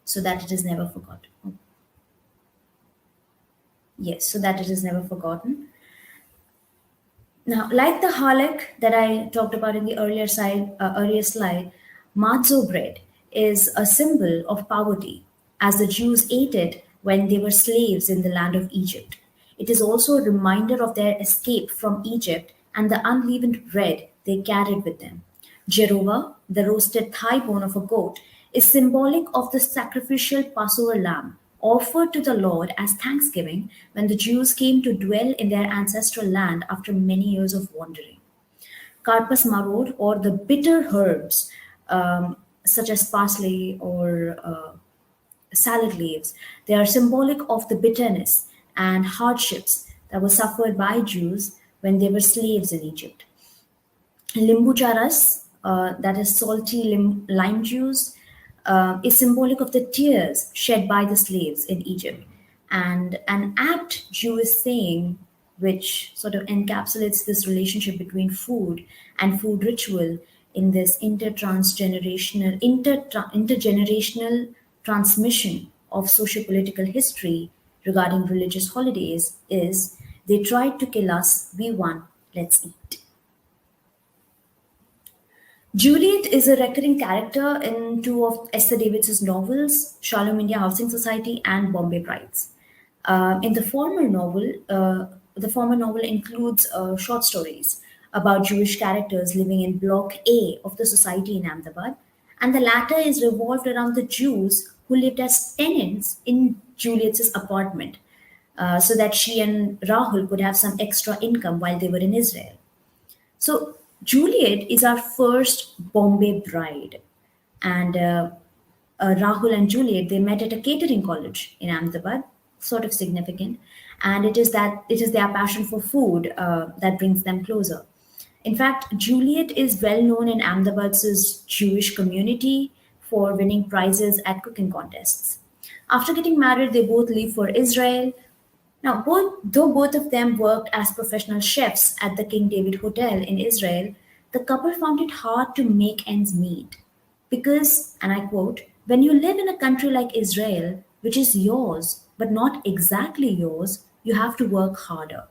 so that it is never forgotten. Yes, so that it is never forgotten. Now, like the halak that I talked about in the earlier slide, matzo bread is a symbol of poverty, as the Jews ate it when they were slaves in the land of Egypt. It is also a reminder of their escape from Egypt and the unleavened bread they carried with them. Jerova, the roasted thigh bone of a goat, is symbolic of the sacrificial Passover lamb, offered to the Lord as thanksgiving when the Jews came to dwell in their ancestral land after many years of wandering. Carpus maror, or the bitter herbs, such as parsley or salad leaves, they are symbolic of the bitterness and hardships that were suffered by Jews when they were slaves in Egypt. Limbu charas, that is salty lime juice, is symbolic of the tears shed by the slaves in Egypt. And an apt Jewish saying, which sort of encapsulates this relationship between food and food ritual in this intergenerational transmission of socio-political history regarding religious holidays, is they tried to kill us, we won, let's eat. Juliet is a recurring character in two of Esther Davids's novels, Shalom India Housing Society and Bombay Brides. In the former novel includes short stories about Jewish characters living in Block A of the society in Ahmedabad, and the latter is revolved around the Jews who lived as tenants in Juliet's apartment, so that she and Rahul could have some extra income while they were in Israel. So Juliet is our first Bombay bride, and Rahul and Juliet, they met at a catering college in Ahmedabad, sort of significant, and it is their passion for food that brings them closer. In fact, Juliet is well known in Ahmedabad's Jewish community for winning prizes at cooking contests. After getting married, they both leave for Israel. Now, though both of them worked as professional chefs at the King David Hotel in Israel, the couple found it hard to make ends meet. Because, and I quote, when you live in a country like Israel, which is yours, but not exactly yours, you have to work harder.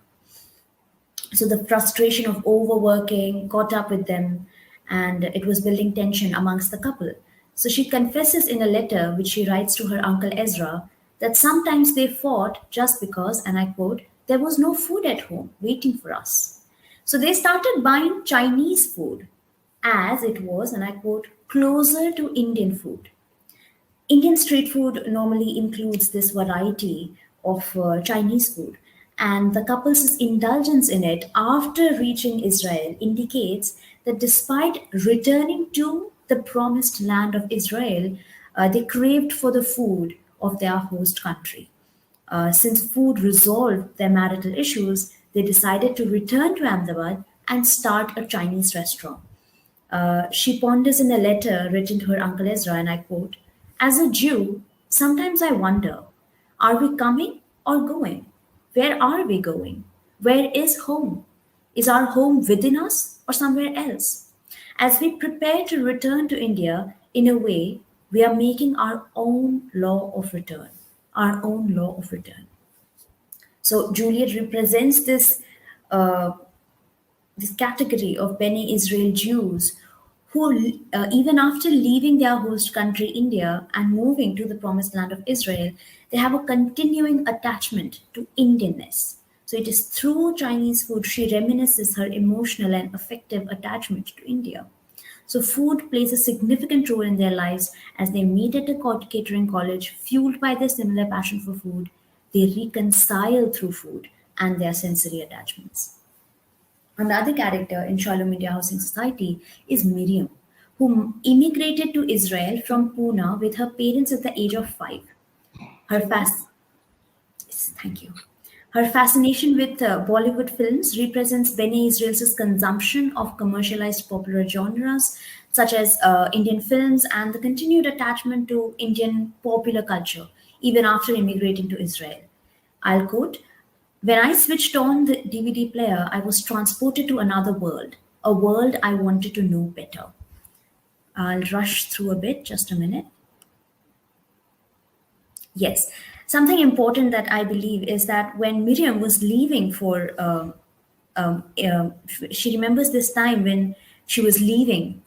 So the frustration of overworking caught up with them, and it was building tension amongst the couple. So she confesses in a letter which she writes to her uncle Ezra that sometimes they fought just because, and I quote, there was no food at home waiting for us. So they started buying Chinese food as it was, and I quote, closer to Indian food. Indian street food normally includes this variety of Chinese food, and the couple's indulgence in it after reaching Israel indicates that despite returning to the promised land of Israel, they craved for the food of their host country. Since food resolved their marital issues, they decided to return to Ahmedabad and start a Chinese restaurant. She ponders in a letter written to her uncle Ezra, and I quote, as a Jew, sometimes I wonder, are we coming or going? Where are we going? Where is home? Is our home within us or somewhere else? As we prepare to return to India, in a way, we are making our own law of return. Our own law of return. So Juliet represents this category of Bene Israel Jews who, even after leaving their host country, India, and moving to the promised land of Israel, they have a continuing attachment to Indianness. So it is through Chinese food she reminisces her emotional and affective attachment to India. So food plays a significant role in their lives as they meet at a catering college, fueled by their similar passion for food. They reconcile through food and their sensory attachments. Another character in Shalom India Housing Society is Miriam, who immigrated to Israel from Pune with her parents at the age of 5. Thank you. Her fascination with Bollywood films represents Bene Israel's consumption of commercialized popular genres such as Indian films and the continued attachment to Indian popular culture even after immigrating to Israel. I'll quote, when I switched on the DVD player, I was transported to another world, a world I wanted to know better. I'll rush through a bit, just a minute. Yes, something important that I believe is that when Miriam was leaving she remembers this time when she was leaving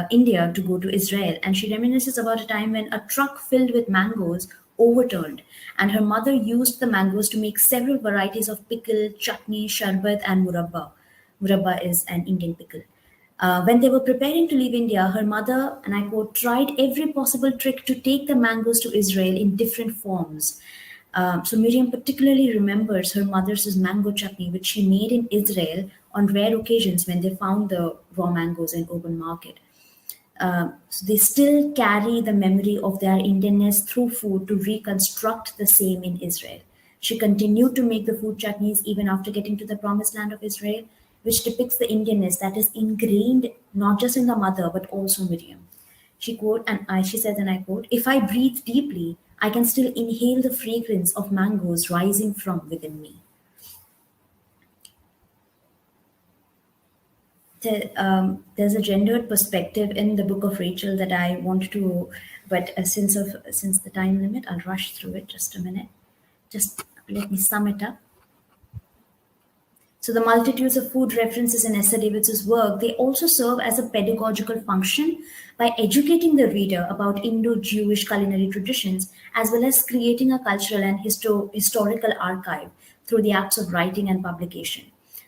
India to go to Israel, and she reminisces about a time when a truck filled with mangoes overturned, and her mother used the mangoes to make several varieties of pickle, chutney, sharbat, and murabba. Murabba is an Indian pickle. When they were preparing to leave India, her mother, and I quote, tried every possible trick to take the mangoes to Israel in different forms. So Miriam particularly remembers her mother's mango chutney, which she made in Israel on rare occasions when they found the raw mangoes in open market. So they still carry the memory of their Indianness through food to reconstruct the same in Israel. She continued to make the food chutneys even after getting to the promised land of Israel, which depicts the Indianness that is ingrained not just in the mother but also Miriam. She says, and I quote, "If I breathe deeply, I can still inhale the fragrance of mangoes rising from within me." There's a gendered perspective in the book of Rachel that I want to, but since the time limit, I'll rush through it. Just a minute. Just let me sum it up. So the multitudes of food references in Esther Davids' work, they also serve as a pedagogical function by educating the reader about Indo-Jewish culinary traditions, as well as creating a cultural and historical archive through the acts of writing and publication.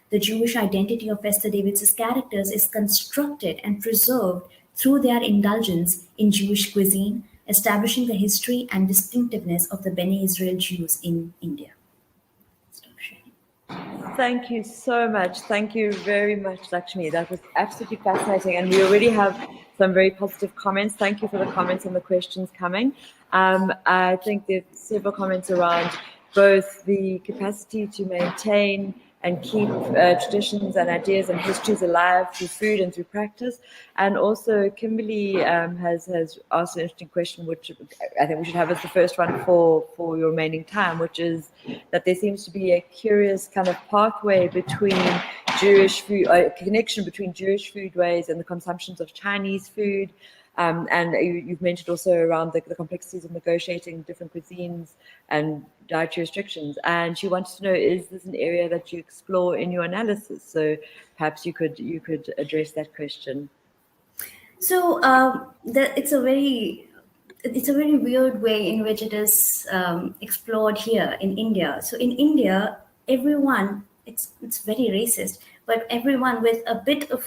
The Jewish identity of Esther Davids' characters is constructed and preserved through their indulgence in Jewish cuisine, establishing the history and distinctiveness of the Bene Israel Jews in India. Stop sharing. Thank you so much. Thank you very much, Lakshmi. That was absolutely fascinating. And we already have some very positive comments. Thank you for the comments and the questions coming. I think there are several comments around both the capacity to maintain and keep traditions and ideas and histories alive through food and through practice. And also Kimberly has asked an interesting question, which I think we should have as the first one for your remaining time, which is that there seems to be a curious kind of pathway between Jewish food, a connection between Jewish foodways and the consumptions of Chinese food. And you've mentioned also around the complexities of negotiating different cuisines and dietary restrictions. And she wanted to know, is this an area that you explore in your analysis? So perhaps you could address that question. So it's a very weird way in which it is explored here in India. So in India, everyone, it's very racist, but everyone with a bit of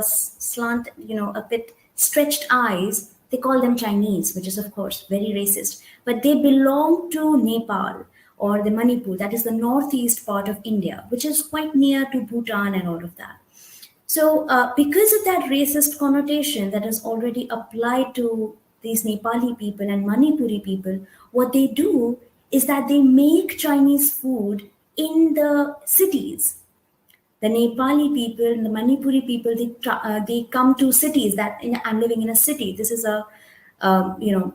slant, a bit stretched eyes, they call them Chinese, which is of course very racist, but they belong to Nepal or the Manipur, that is the northeast part of India, which is quite near to Bhutan and all of that. So because of that racist connotation that is already applied to these Nepali people and Manipuri people, what they do is that they make Chinese food in the cities. The Nepali people and the Manipuri people, they come to cities. I'm living in a city. This is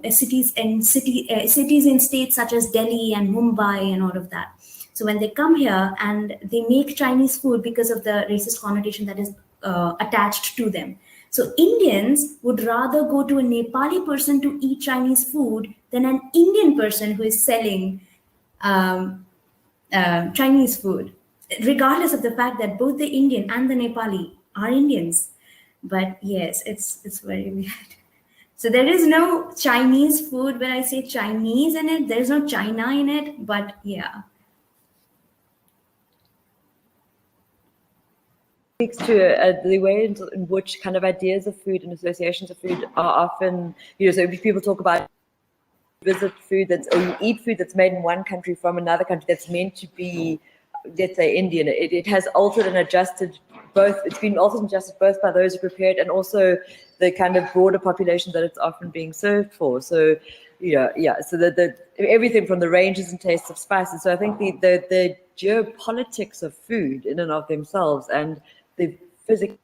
cities in states such as Delhi and Mumbai and all of that. So when they come here and they make Chinese food because of the racist connotation that is attached to them. So Indians would rather go to a Nepali person to eat Chinese food than an Indian person who is selling Chinese food, regardless of the fact that both the Indian and the Nepali are Indians. But yes, it's very weird. So there is no Chinese food when I say Chinese in it. There's no China in it, but yeah. Speaks to the way in which kind of ideas of food and associations of food are often, so people talk about visit food or you eat food that's made in one country from another country that's meant to be, let's say, Indian. It has altered and adjusted both. It's been altered and adjusted both by those who prepare it and also the kind of broader population that it's often being served for. So, so the everything from the ranges and tastes of spices. So I think the geopolitics of food in and of themselves and the physical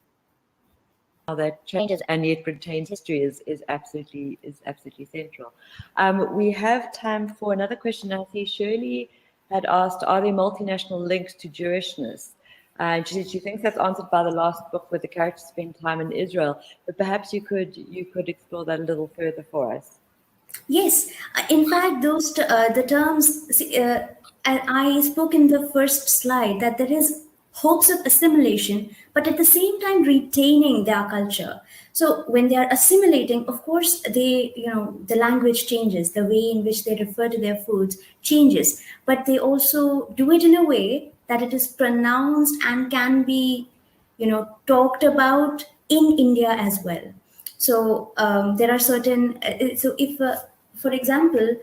how that changes and yet retains history is absolutely central. We have time for another question. I see Shirley had asked, are there multinational links to Jewishness? And she thinks that's answered by the last book where the characters spend time in Israel. But perhaps you could explore that a little further for us. Yes, in fact, those the terms. I spoke in the first slide that there is hopes of assimilation, but at the same time retaining their culture. So when they are assimilating, of course, the language changes, the way in which they refer to their foods changes, but they also do it in a way that it is pronounced and can be, talked about in India as well. So there are certain, so if, for example,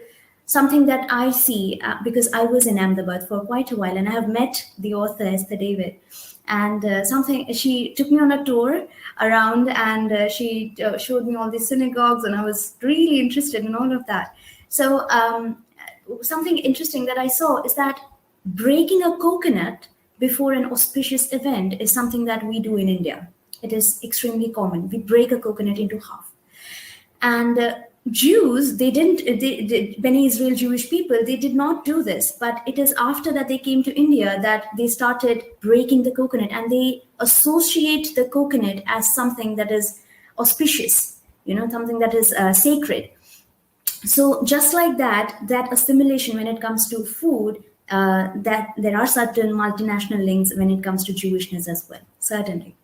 something that I see, because I was in Ahmedabad for quite a while and I have met the author, Esther David, and she took me on a tour around, and she showed me all these synagogues, and I was really interested in all of that. So something interesting that I saw is that breaking a coconut before an auspicious event is something that we do in India. It is extremely common. We break a coconut into half. And Jews, Bene Israel Jewish people, they did not do this. But it is after that they came to India that they started breaking the coconut, and they associate the coconut as something that is auspicious, something that is sacred. So just like that assimilation when it comes to food, that there are certain multinational links when it comes to Jewishness as well, certainly.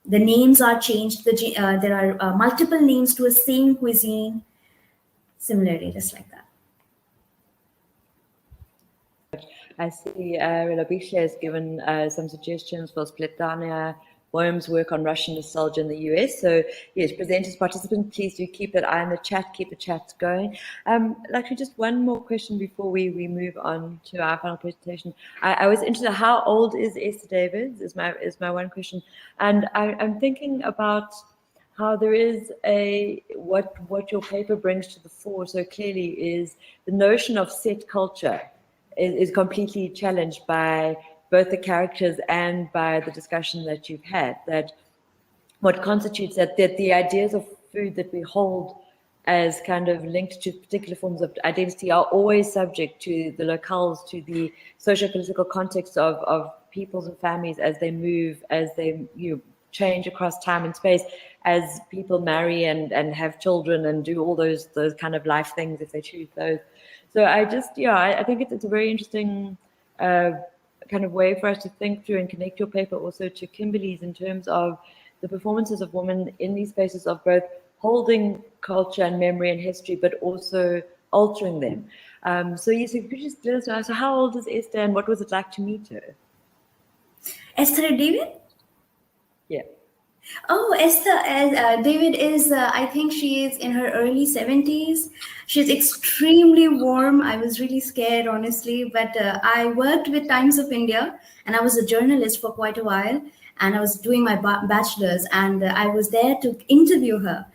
The names are changed. There are multiple names to a same cuisine. Similarly, just like that. I see Rabisha has given some suggestions for Spletana Boehm's work on Russian nostalgia in the US. So yes, presenters, participants, please do keep an eye on the chat, keep the chat going. Actually, just one more question before we move on to our final presentation. I was interested, how old is Esther David is my one question. And I'm thinking about how there is what your paper brings to the fore so clearly is the notion of set culture is completely challenged by both the characters and by the discussion that you've had, that what constitutes that the ideas of food that we hold as kind of linked to particular forms of identity are always subject to the locales, to the socio-political context of peoples and families as they move, as they change across time and space, as people marry and have children and do all those kind of life things if they choose those. So I think it's a very interesting kind of way for us to think through and connect your paper also to Kimberly's in terms of the performances of women in these spaces of both holding culture and memory and history, but also altering them. So yes, if you could just let us know, so how old is Esther and what was it like to meet her? Esther David? Yeah. Oh, Esther David is, I think she is in her early 70s. She's extremely warm. I was really scared, honestly, but I worked with Times of India and I was a journalist for quite a while, and I was doing my bachelor's, and I was there to interview her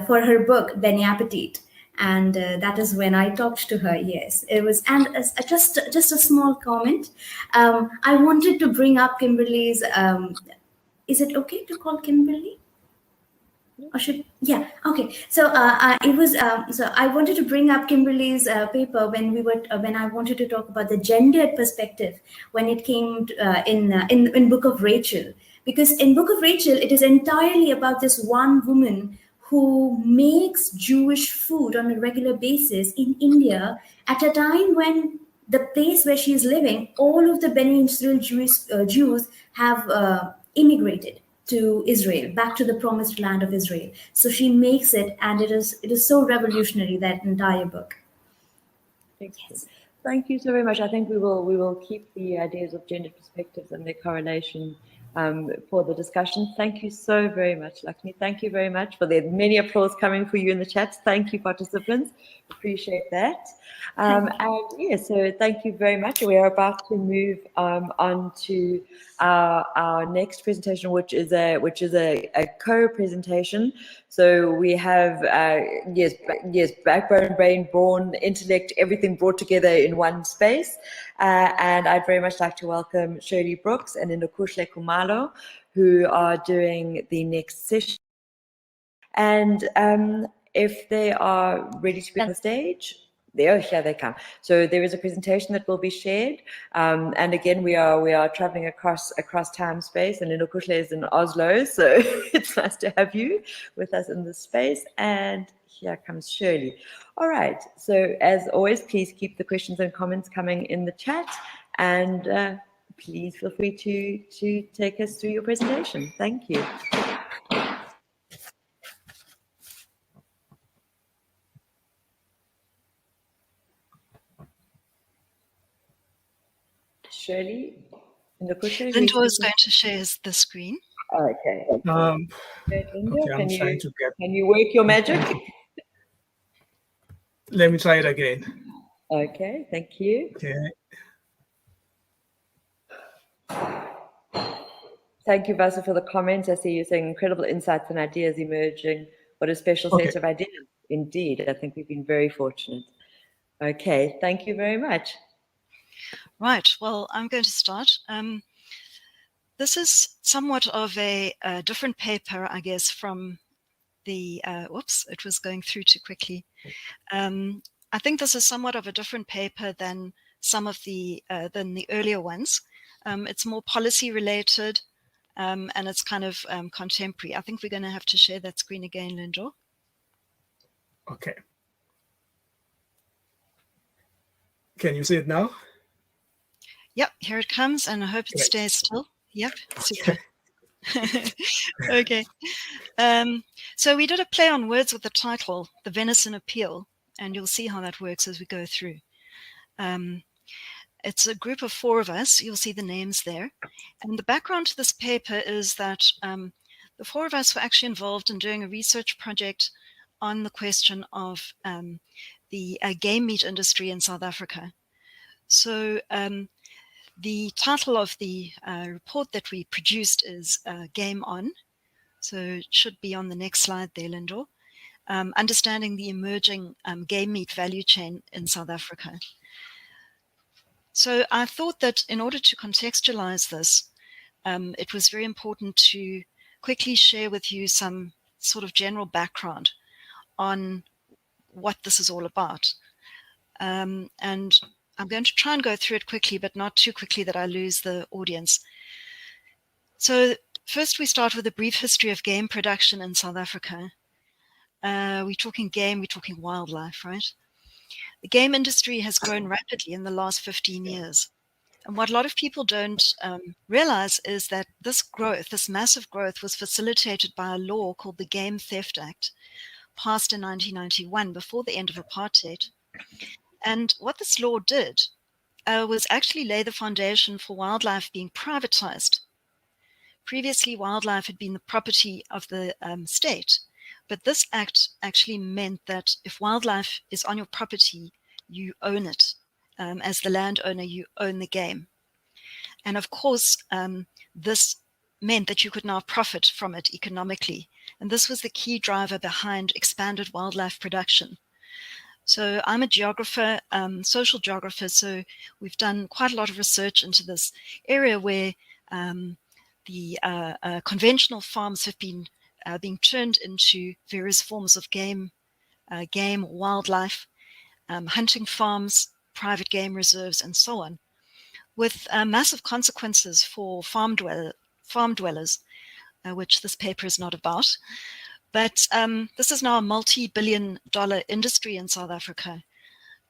for her book, Bene Appétit. And that is when I talked to her. Yes, it was. And just a small comment. I wanted to bring up Kimberly's. Is it okay to call Kimberly? Or should, yeah, okay. So it was. So I wanted to bring up Kimberly's paper when I wanted to talk about the gendered perspective when it came to, in Book of Rachel, because in Book of Rachel it is entirely about this one woman who makes Jewish food on a regular basis in India at a time when the place where she is living, all of the Bene Israel Jews have immigrated to Israel, back to the promised land of Israel. So she makes it, and it is so revolutionary, that entire book. Excellent. Thank you so very much. I think we will keep the ideas of gender perspectives and their correlation for the discussion. Thank you so very much, Lakshmi. Thank you very much for the many applause coming for you in the chat. Thank you, participants. Appreciate that. And yes, so thank you very much. We are about to move on to our next presentation, which is a co-presentation. So we have yes, backbone, brain, brawn, intellect, everything brought together in one space. And I'd very much like to welcome Shirley Brooks and Lindokuhle Khumalo, who are doing the next session. And if they are ready to be on the stage, here they come. So there is a presentation that will be shared. And again, we are traveling across time space, and Lindokuhle is in Oslo, so it's nice to have you with us in this space. And here comes Shirley. All right, so as always, please keep the questions and comments coming in the chat, and please feel free to take us through your presentation. Thank you. Shirley, Lindo is going to share the screen. Okay. Okay, Linda, I'm trying to get. can you work your magic? Let me try it again. Okay, thank you. Okay. Thank you, Vasa, for the comments. I see you're saying incredible insights and ideas emerging. What a special set of ideas. Indeed, I think we've been very fortunate. Okay, thank you very much. Right, well, I'm going to start. This is somewhat of a different paper, I guess, from the, whoops, it was going through too quickly. I think this is somewhat of a different paper than some of the earlier ones. It's more policy related, and it's kind of contemporary. I think we're going to have to share that screen again, Linda. Okay. Can you see it now? Yep, here it comes, and I hope it stays still. Yep, super. Okay. So we did a play on words with the title, The Venison Appeal, and you'll see how that works as we go through. It's a group of 4 of us. You'll see the names there. And the background to this paper is that the 4 of us were actually involved in doing a research project on the question of the game meat industry in South Africa. So the title of the report that we produced is Game On. So it should be on the next slide there, Linda. Understanding the emerging game meat value chain in South Africa. So I thought that in order to contextualize this, it was very important to quickly share with you some sort of general background on what this is all about. And I'm going to try and go through it quickly, but not too quickly that I lose the audience. So first we start with a brief history of game production in South Africa. We're talking game, we're talking wildlife, right? The game industry has grown rapidly in the last 15 years. And what a lot of people don't realize is that this growth, this massive growth, was facilitated by a law called the Game Theft Act, passed in 1991 before the end of apartheid. And what this law did was actually lay the foundation for wildlife being privatized. Previously, wildlife had been the property of the state, but this act actually meant that if wildlife is on your property, you own it. As the landowner, you own the game. And of course, this meant that you could now profit from it economically. And this was the key driver behind expanded wildlife production. So I'm a geographer, social geographer, so we've done quite a lot of research into this area where the conventional farms have been being turned into various forms of game, wildlife, hunting farms, private game reserves, and so on, with massive consequences for farm dwellers, which this paper is not about. But this is now a multi-billion-dollar industry in South Africa.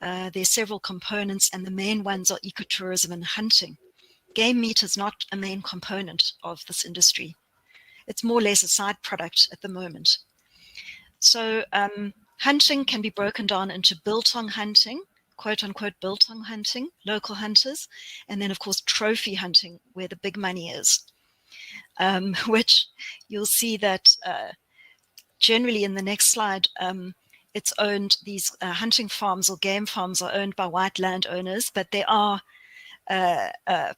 There are several components, and the main ones are ecotourism and hunting. Game meat is not a main component of this industry. It's more or less a side product at the moment. So hunting can be broken down into biltong hunting, quote-unquote biltong hunting, local hunters, and then, of course, trophy hunting, where the big money is, which you'll see that generally in the next slide, it's owned, these hunting farms or game farms are owned by white landowners, but they are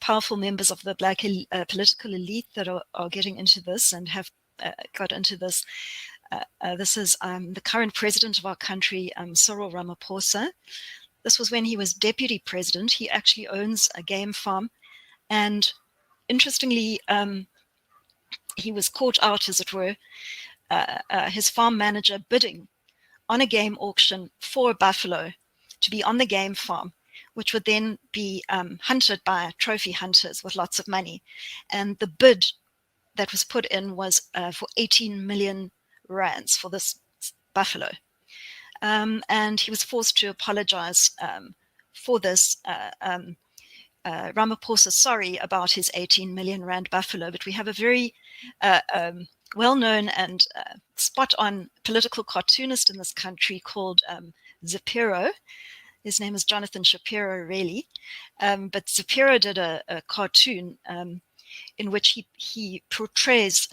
powerful members of the black political elite that are getting into this and have got into this. This is the current president of our country, Cyril Ramaphosa. This was when he was deputy president. He actually owns a game farm. And interestingly, he was caught out, as it were, his farm manager bidding on a game auction for a buffalo to be on the game farm, which would then be hunted by trophy hunters with lots of money. And the bid that was put in was for 18 million rands for this buffalo. And he was forced to apologize for this. Ramaphosa sorry about his 18 million rand buffalo, but we have a very well-known and spot-on political cartoonist in this country called Zapiro. His name is Jonathan Shapiro, really. But Zapiro did a cartoon in which he portrays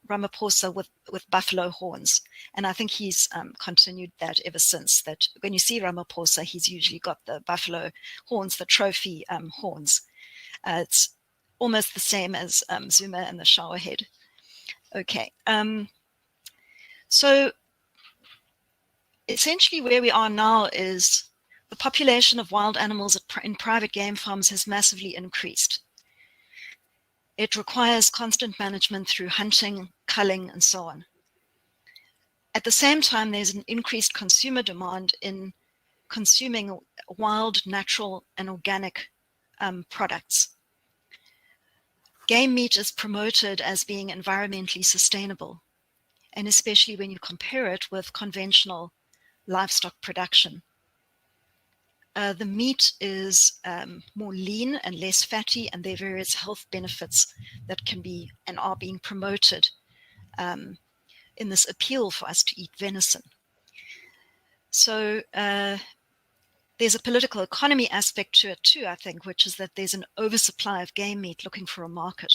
Ramaphosa with buffalo horns. And I think he's continued that ever since, that when you see Ramaphosa, he's usually got the buffalo horns, the trophy horns. It's almost the same as Zuma and the shower head. Okay. So essentially where we are now is the population of wild animals in private game farms has massively increased. It requires constant management through hunting, culling, and so on. At the same time, there's an increased consumer demand in consuming wild, natural, and organic products. Game meat is promoted as being environmentally sustainable, and especially when you compare it with conventional livestock production. The meat is more lean and less fatty, and there are various health benefits that can be and are being promoted in this appeal for us to eat venison. So there's a political economy aspect to it too, I think, which is that there's an oversupply of game meat looking for a market.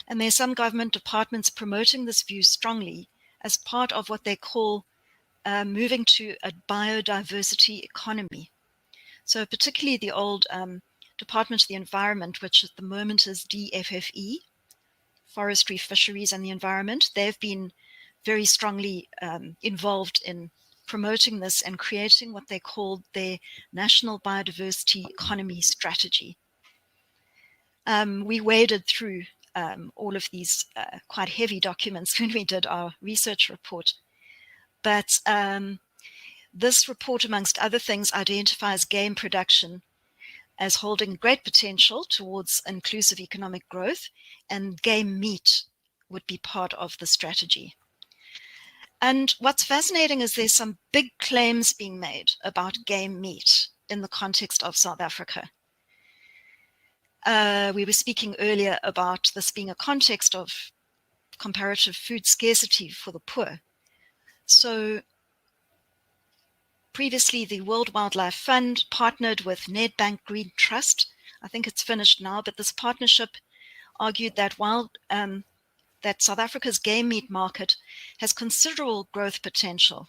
And there's some government departments promoting this view strongly as part of what they call moving to a biodiversity economy. So particularly the old Department of the Environment, which at the moment is DFFE, Forestry, Fisheries and the Environment, they've been very strongly involved in promoting this and creating what they called their National Biodiversity Economy Strategy. We waded through all of these quite heavy documents when we did our research report. But this report, amongst other things, identifies game production as holding great potential towards inclusive economic growth, and game meat would be part of the strategy. And what's fascinating is there's some big claims being made about game meat in the context of South Africa. We were speaking earlier about this being a context of comparative food scarcity for the poor. So previously, the World Wildlife Fund partnered with Nedbank Green Trust. I think it's finished now, but this partnership argued that that South Africa's game meat market has considerable growth potential.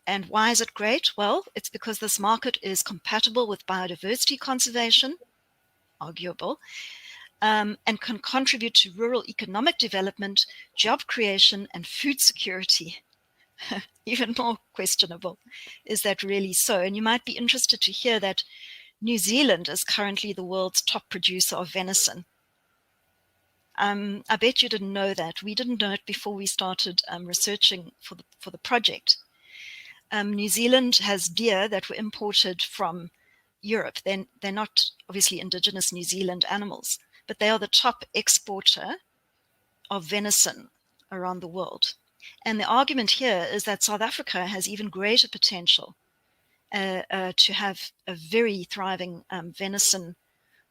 And why is it great? Well, it's because this market is compatible with biodiversity conservation, arguable, and can contribute to rural economic development, job creation, and food security. Even more questionable. Is that really so? And you might be interested to hear that New Zealand is currently the world's top producer of venison. I bet you didn't know that. We didn't know it before we started researching for the project. New Zealand has deer that were imported from Europe. They're not obviously indigenous New Zealand animals, but they are the top exporter of venison around the world. And the argument here is that South Africa has even greater potential to have a very thriving venison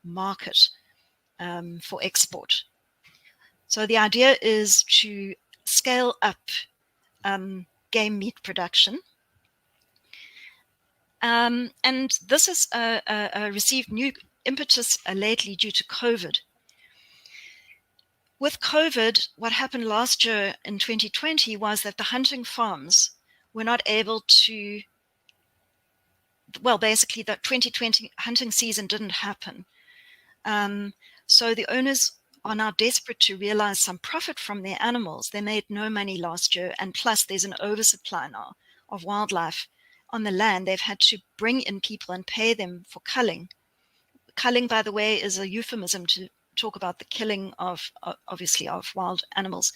market for export. So the idea is to scale up game meat production. And this has received new impetus lately due to COVID. With COVID, what happened last year in 2020 was that the hunting farms were not able to, well, basically the 2020 hunting season didn't happen. So the owners are now desperate to realize some profit from their animals. They made no money last year, and plus there's an oversupply now of wildlife on the land. They've had to bring in people and pay them for culling. Culling, by the way, is a euphemism to talk about the killing of, obviously, of wild animals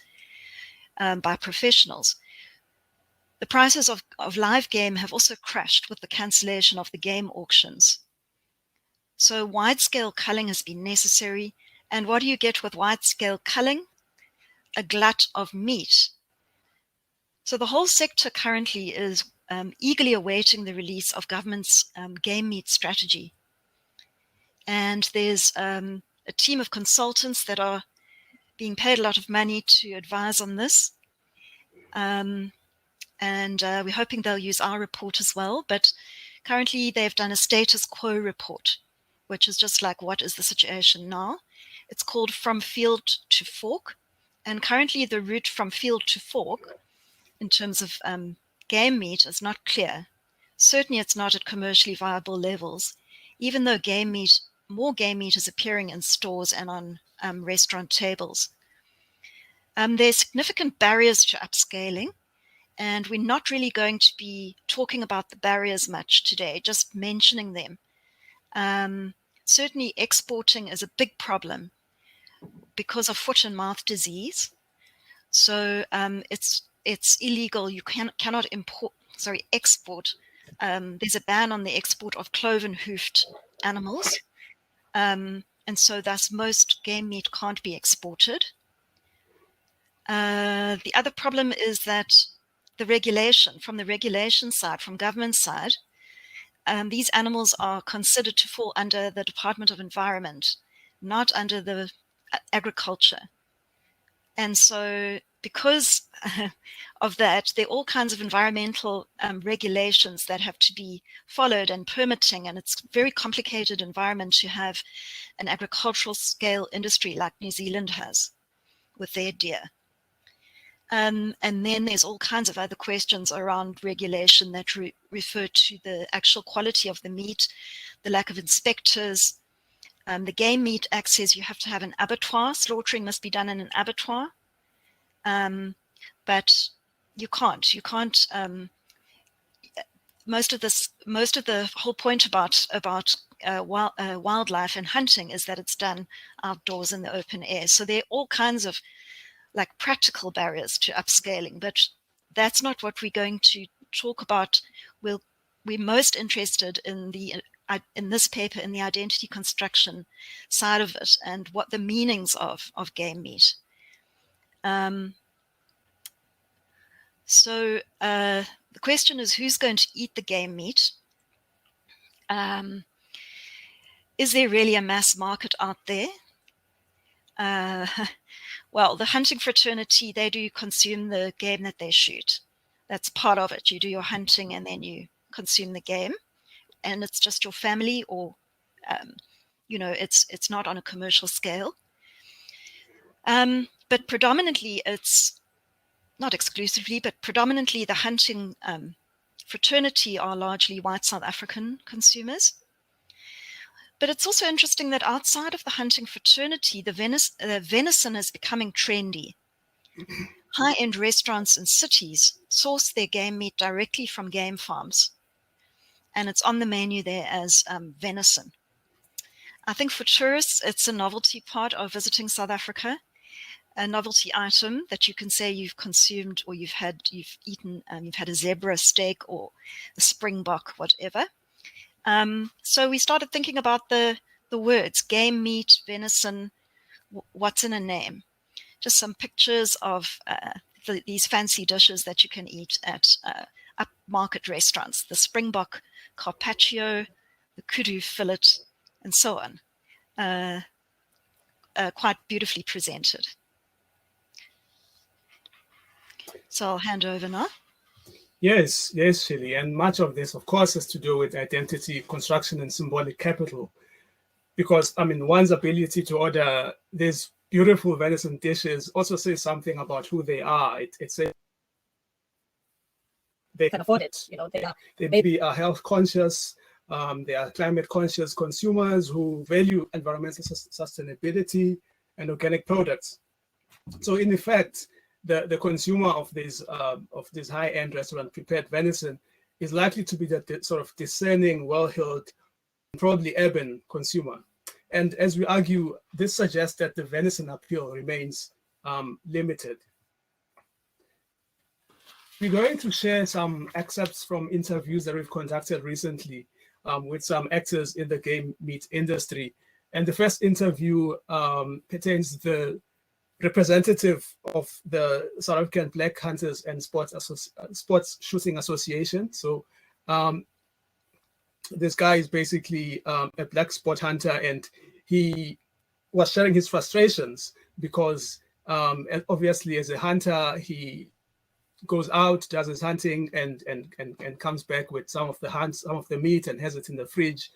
by professionals. The prices of live game have also crashed with the cancellation of the game auctions. So wide-scale culling has been necessary. And what do you get with wide-scale culling? A glut of meat. So the whole sector currently is eagerly awaiting the release of government's game meat strategy. And there's a team of consultants that are being paid a lot of money to advise on this. And we're hoping they'll use our report as well. But currently they've done a status quo report, which is just like, what is the situation now? It's called From Field to Fork. And currently the route from field to fork in terms of game meat is not clear. Certainly it's not at commercially viable levels, even though more game meat is appearing in stores and on restaurant tables. There's significant barriers to upscaling, and we're not really going to be talking about the barriers much today, just mentioning them. Certainly exporting is a big problem because of foot and mouth disease. So it's illegal. You cannot export. There's a ban on the export of cloven hoofed animals. And so thus most game meat can't be exported. The other problem is that from the regulation side, from government side, these animals are considered to fall under the Department of Environment, not under the agriculture. And so because of that, there are all kinds of environmental regulations that have to be followed and permitting, and it's a very complicated environment to have an agricultural scale industry like New Zealand has with their deer. And then there's all kinds of other questions around regulation that refer to the actual quality of the meat, the lack of inspectors. The Game Meat Act says you have to have an abattoir. Slaughtering must be done in an abattoir. But you can't. Most of the whole point about wildlife and hunting is that it's done outdoors in the open air. So there are all kinds of like practical barriers to upscaling, but that's not what we're going to talk about. We're most interested in this paper in the identity construction side of it and what the meanings of game meat. So the question is, who's going to eat the game meat? Is there really a mass market out there? Well, the hunting fraternity, they do consume the game that they shoot. That's part of it. You do your hunting and then you consume the game. And it's just your family, or, it's not on a commercial scale. But predominantly it's, not exclusively, but predominantly the hunting fraternity are largely white South African consumers. But it's also interesting that outside of the hunting fraternity, the venison is becoming trendy. High-end restaurants in cities source their game meat directly from game farms. And it's on the menu there as venison. I think for tourists, it's a novelty part of visiting South Africa, a novelty item that you can say you've consumed or you've eaten, you've had a zebra steak or a springbok, whatever. So we started thinking about the words game meat, venison, what's in a name. Just some pictures of these fancy dishes that you can eat at upmarket restaurants. The springbok carpaccio, the kudu fillet, and so on. Quite beautifully presented. So I'll hand over now. Yes, Shirley. And much of this, of course, has to do with identity construction and symbolic capital. Because, one's ability to order these beautiful venison dishes also says something about who they are. It says they can afford it. They maybe are health conscious. They are climate conscious consumers who value environmental sustainability and organic products. So in effect, the consumer of this high-end restaurant prepared venison is likely to be the sort of discerning, well-heeled, probably urban consumer. And as we argue, this suggests that the venison appeal remains limited. We're going to share some excerpts from interviews that we've conducted recently with some actors in the game meat industry. And the first interview pertains to the representative of the South African Black Hunters and Sports Shooting Association. So this guy is basically a black sport hunter, and he was sharing his frustrations because obviously as a hunter, he goes out, does his hunting, and comes back with some of the meat and has it in the fridge.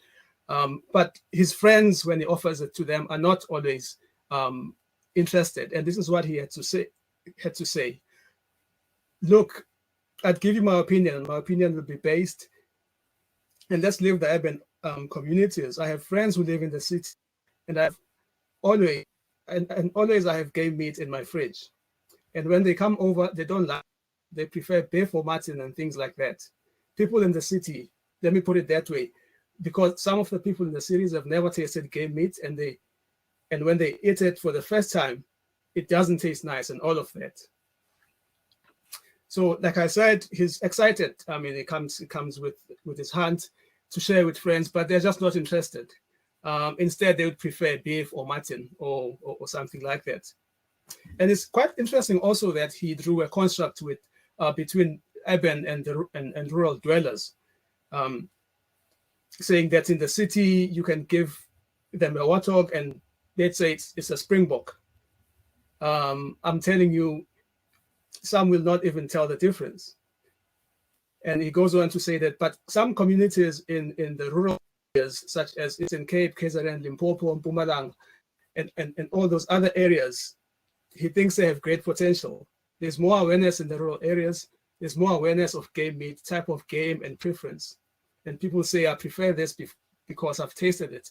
But his friends, when he offers it to them, are not always interested. And this is what he had to say. Look, I'd give you my opinion. My opinion will be based, and let's leave the urban communities. I have friends who live in the city, and I've always, and always I have game meat in my fridge. And when they come over, they don't like it. They prefer beef or mutton and things like that. People in the city, let me put it that way, because some of the people in the cities have never tasted game meat, and when they eat it for the first time, it doesn't taste nice and all of that. So, like I said, he's excited. I mean, it comes with his hunt to share with friends, but they're just not interested. Instead, they would prefer beef or mutton or something like that. And it's quite interesting also that he drew a construct with between urban and rural dwellers, saying that in the city you can give them a warthog and they'd say it's a springbok. I'm telling you, some will not even tell the difference. And he goes on to say that, but some communities in the rural areas, such as Eastern Cape, KZN, Limpopo, Mpumalanga, and all those other areas, he thinks they have great potential. There's more awareness in the rural areas. There's more awareness of game meat, type of game and preference. And people say, I prefer this because I've tasted it.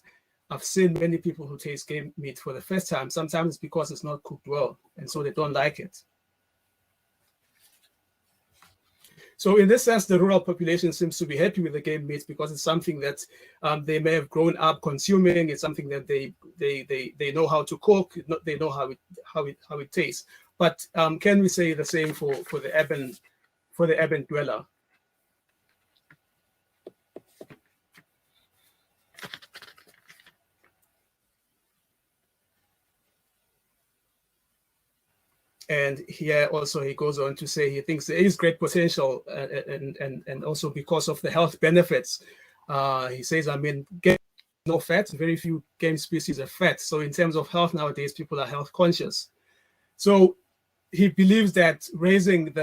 I've seen many people who taste game meat for the first time. Sometimes because it's not cooked well, and so they don't like it. So in this sense, the rural population seems to be happy with the game meat because it's something that they may have grown up consuming. It's something that they know how to cook. They know how it tastes. But can we say the same for the urban dweller? And here also he goes on to say he thinks there is great potential and also because of the health benefits. He says, I mean, game no fat, very few game species are fat. So in terms of health nowadays, people are health conscious. So he believes that raising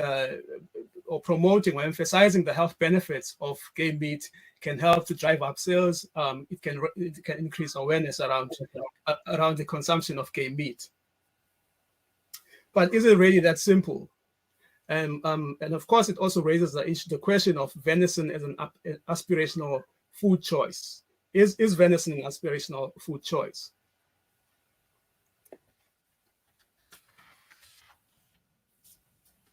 or promoting or emphasizing the health benefits of game meat can help to drive up sales. It can increase awareness around the consumption of game meat. But is it really that simple? And of course, it also raises the question of venison as an aspirational food choice. Is venison an aspirational food choice?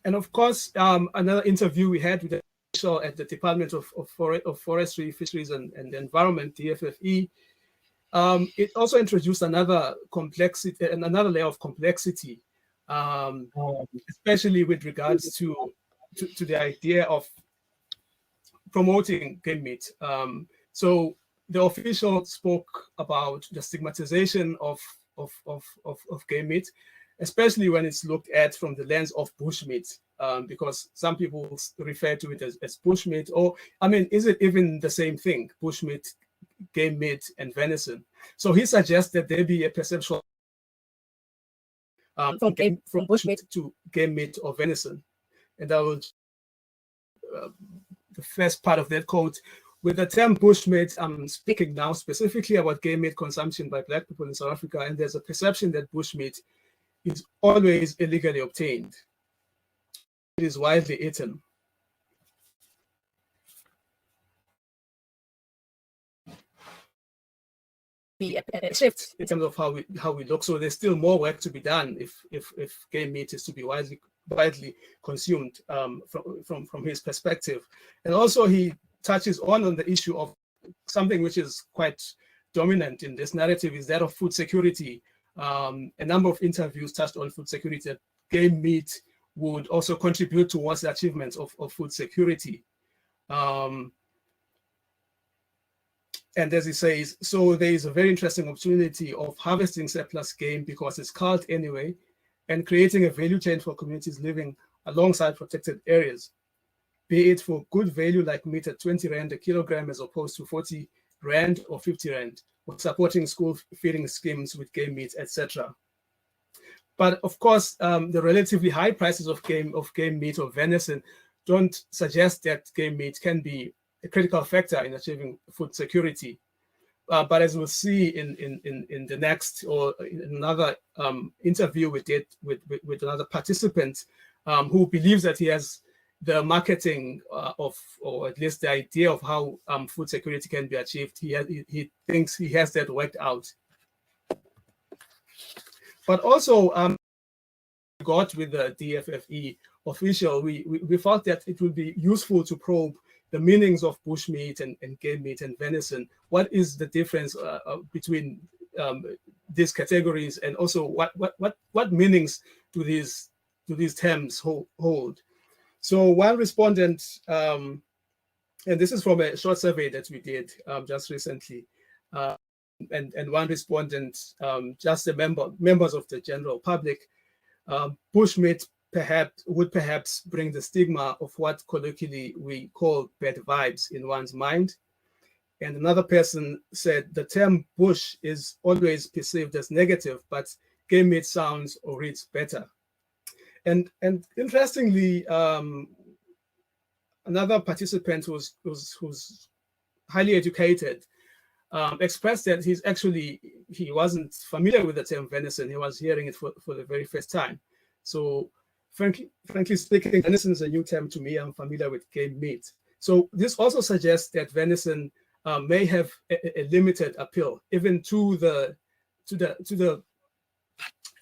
And of course, another interview we had with the official at the Department of Forestry, Fisheries and Environment, DFFE, it also introduced another layer of complexity. Especially with regards to the idea of promoting game meat. So the official spoke about the stigmatization of game meat, especially when it's looked at from the lens of bushmeat, because some people refer to it as bushmeat, or I mean, is it even the same thing, bushmeat, game meat, and venison? So he suggests that there be a perceptual from bushmeat to game meat or venison. And I will, the first part of that quote, with the term bushmeat, I'm speaking now specifically about game meat consumption by Black people in South Africa, and there's a perception that bushmeat is always illegally obtained. It is widely eaten. Be a shift in terms of how we look. So there's still more work to be done if game meat is to be widely consumed from his perspective. And also he touches on the issue of something which is quite dominant in this narrative, is that of food security. A number of interviews touched on food security, that game meat would also contribute towards the achievements of food security. And as he says, so there is a very interesting opportunity of harvesting surplus game because it's culled anyway, and creating a value chain for communities living alongside protected areas, be it for good value like meat at 20 Rand a kilogram as opposed to 40 Rand or 50 Rand, or supporting school feeding schemes with game meat, etc. But of course, the relatively high prices of game meat or venison don't suggest that game meat can be a critical factor in achieving food security. but as we'll see in the next or in another interview we did with another participant who believes that he has the marketing or at least the idea of how food security can be achieved. He thinks he has that worked out. But also, got with the DFFE official, we thought that it would be useful to probe the meanings of bushmeat and game meat and venison. What is the difference between these categories, and also what meanings do these terms hold? So one respondent, and this is from a short survey that we did just recently, and one respondent, just the members of the general public, bushmeat would perhaps bring the stigma of what colloquially we call bad vibes in one's mind. And another person said the term bush is always perceived as negative, but game meat sounds or reads better. And interestingly, another participant who's highly educated expressed that he wasn't familiar with the term venison. He was hearing it for the very first time. So frankly speaking, venison is a new term to me. I'm familiar with game meat. So this also suggests that venison may have a limited appeal, even to the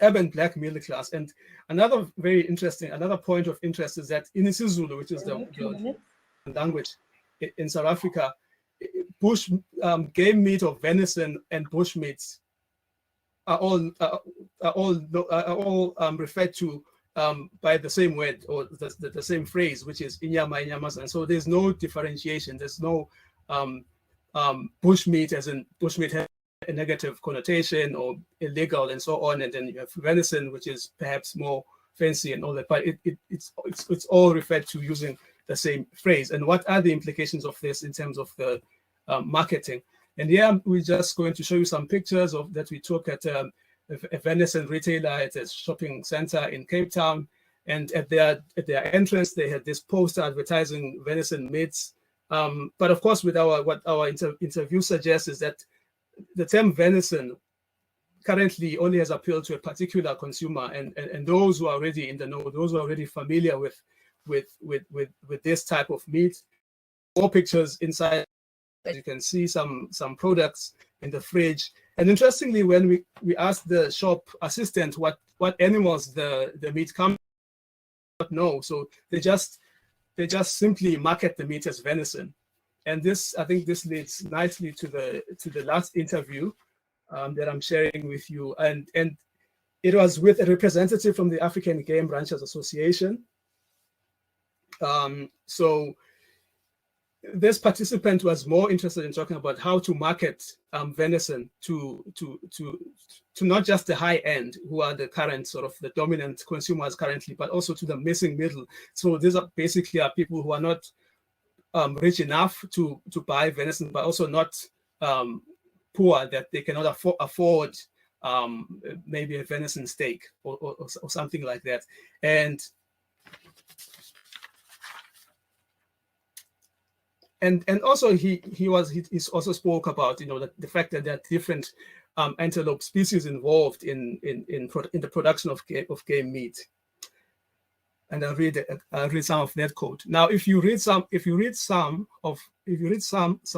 urban black middle class. And another point of interest is that in isiZulu, which is the language in South Africa, bush game meat or venison and bush meats are all referred to by the same word or the same phrase, which is inyama inyamas. And so there's no differentiation. There's no bush meat as in bush meat has a negative connotation or illegal and so on, and then you have venison, which is perhaps more fancy and all that. But it's all referred to using the same phrase. And what are the implications of this in terms of the marketing? And here we're just going to show you some pictures that we took at a venison retailer at a shopping center in Cape Town. And at their entrance, they had this poster advertising venison meats. But of course, what our interview suggests is that the term venison currently only has appeal to a particular consumer, and those who are already in the know, those who are already familiar with this type of meat. More pictures inside. You can see some products in the fridge. And interestingly, when we asked the shop assistant what animals the meat comes from, no, so they just simply market the meat as venison. And I think this leads nicely to the last interview that I'm sharing with you. And it was with a representative from the African Game Ranchers Association. So this participant was more interested in talking about how to market venison to not just the high end, who are the current sort of the dominant consumers currently, but also to the missing middle. So these are basically people who are not rich enough to buy venison, but also not poor that they cannot afford maybe a venison steak or something like that. And also he also spoke about the fact that there are different antelope species involved in the production of game meat. And I'll read some of that quote. Now, if you read some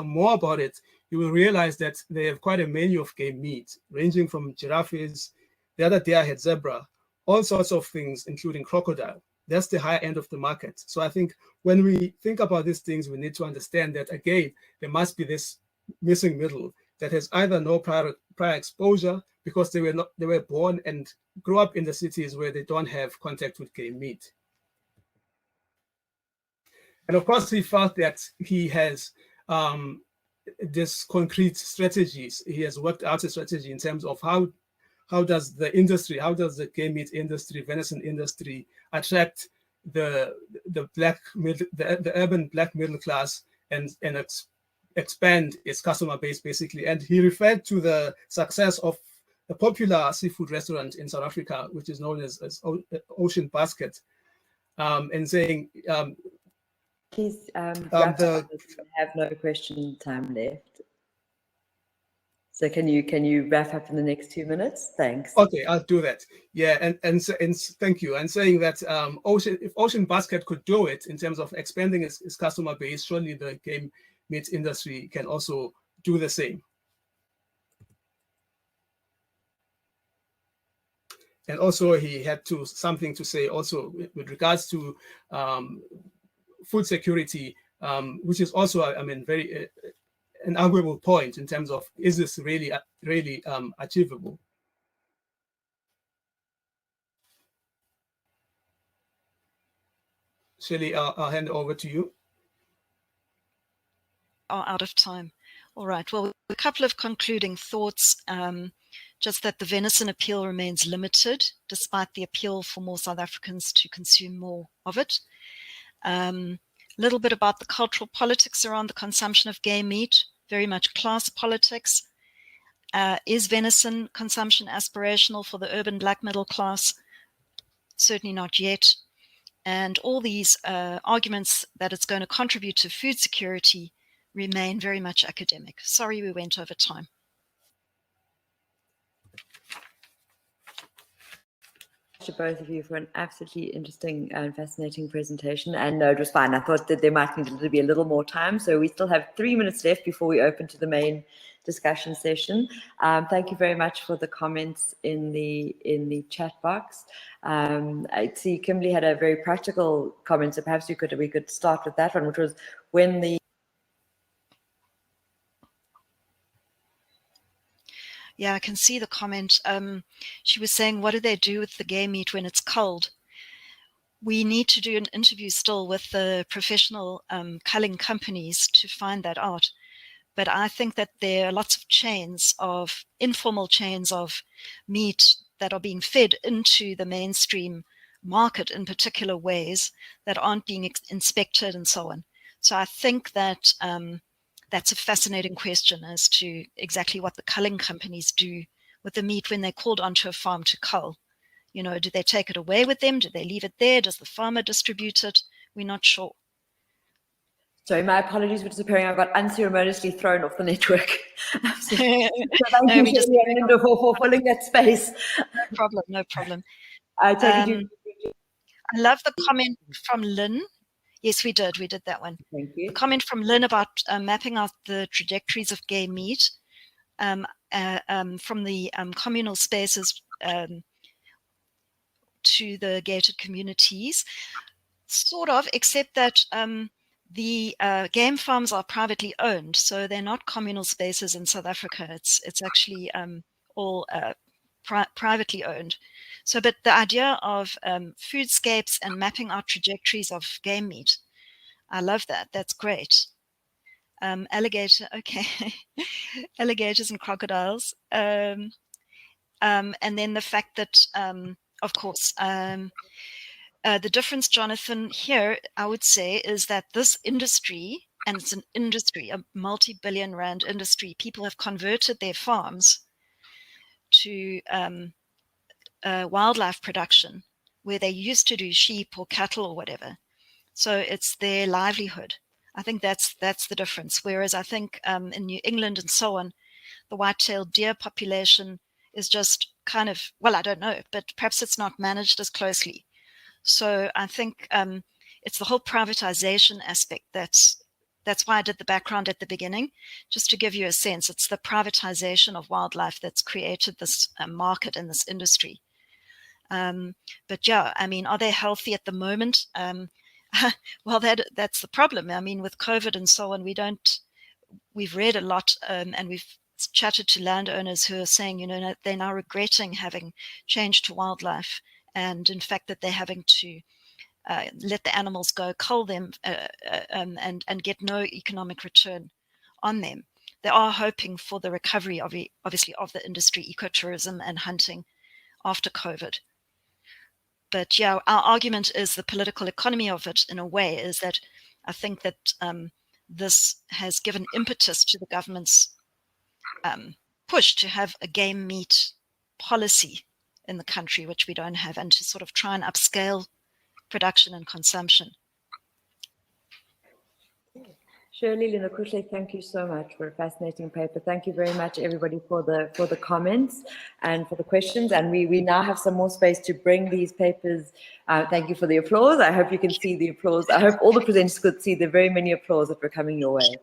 more about it, you will realize that they have quite a menu of game meat, ranging from giraffes. The other day I had zebra, all sorts of things, including crocodile. That's the high end of the market. So I think when we think about these things, we need to understand that, again, there must be this missing middle that has either no prior exposure because they were born and grew up in the cities where they don't have contact with game meat. And of course, he felt that he has this concrete strategies. He has worked out a strategy in terms of how does the game meat industry, venison industry, attract the urban black middle class and expand its customer base, basically. And he referred to the success of a popular seafood restaurant in South Africa, which is known as Ocean Basket, and saying, please, we have no question time left. So can you wrap up in the next 2 minutes? Thanks. Okay, I'll do that. Yeah, and thank you. And saying that if Ocean Basket could do it in terms of expanding its customer base, surely the game meat industry can also do the same. And also, he had something to say also with regards to food security, which is also, I mean, very an arguable point in terms of, is this really achievable? Shirley, I'll hand over to you. Are out of time. All right. Well, a couple of concluding thoughts. Just that the venison appeal remains limited, despite the appeal for more South Africans to consume more of it. A little bit about the cultural politics around the consumption of game meat, very much class politics. Is venison consumption aspirational for the urban black middle class? Certainly not yet. And all these arguments that it's going to contribute to food security remain very much academic. Sorry we went over time. To both of you for an absolutely interesting and fascinating presentation. And no, it was fine. I thought that there might need to be a little more time. So we still have 3 minutes left before we open to the main discussion session. Thank you very much for the comments in the chat box. I see Kimberly had a very practical comment, so perhaps we could start with that one, which was when the Yeah, I can see the comment. She was saying, what do they do with the game meat when it's cold? We need to do an interview still with the professional culling companies to find that out. But I think that there are lots of informal chains of meat that are being fed into the mainstream market in particular ways that aren't being inspected and so on. So I think that that's a fascinating question as to exactly what the culling companies do with the meat when they're called onto a farm to cull. You know, do they take it away with them? Do they leave it there? Does the farmer distribute it? We're not sure. Sorry, my apologies for disappearing. I got unceremoniously thrown off the network. So thank No, you, we just Shirley and Linda, for filling that space. No problem, no problem. I take it I love the comment from Lynn. Yes, we did that one. Thank you. The comment from Lynn about mapping out the trajectories of game meat from the communal spaces to the gated communities. Sort of, except that the game farms are privately owned, so they're not communal spaces in South Africa. It's actually all privately owned. So, but the idea of foodscapes and mapping out trajectories of game meat, I love that. That's great. Alligator, okay. Alligators and crocodiles. And then the fact that, of course, the difference, Jonathan, here, I would say, is that this industry, and it's an industry, a multi-billion rand industry, people have converted their farms to wildlife production, where they used to do sheep or cattle or whatever. So it's their livelihood. I think that's the difference. Whereas I think in New England and so on, the white-tailed deer population is just kind of, well, I don't know, but perhaps it's not managed as closely. So I think it's the whole privatization aspect that's why I did the background at the beginning, just to give you a sense. It's the privatization of wildlife that's created this market and this industry. But yeah, I mean, are they healthy at the moment? Well, that's the problem. I mean, with COVID and so on, we've read a lot and we've chatted to landowners who are saying, you know, they're now regretting having changed to wildlife, and in fact that they're having to let the animals go, cull them, and get no economic return on them. They are hoping for the recovery, obviously, of the industry, ecotourism and hunting after COVID. But yeah, our argument is the political economy of it, in a way, is that I think that this has given impetus to the government's push to have a game meat policy in the country, which we don't have, and to sort of try and upscale production and consumption. Shirley, Lindokuhle, thank you so much for a fascinating paper. Thank you very much, everybody, for the comments and for the questions. And we now have some more space to bring these papers. Thank you for the applause. I hope you can see the applause. I hope all the presenters could see the very many applause that were coming your way.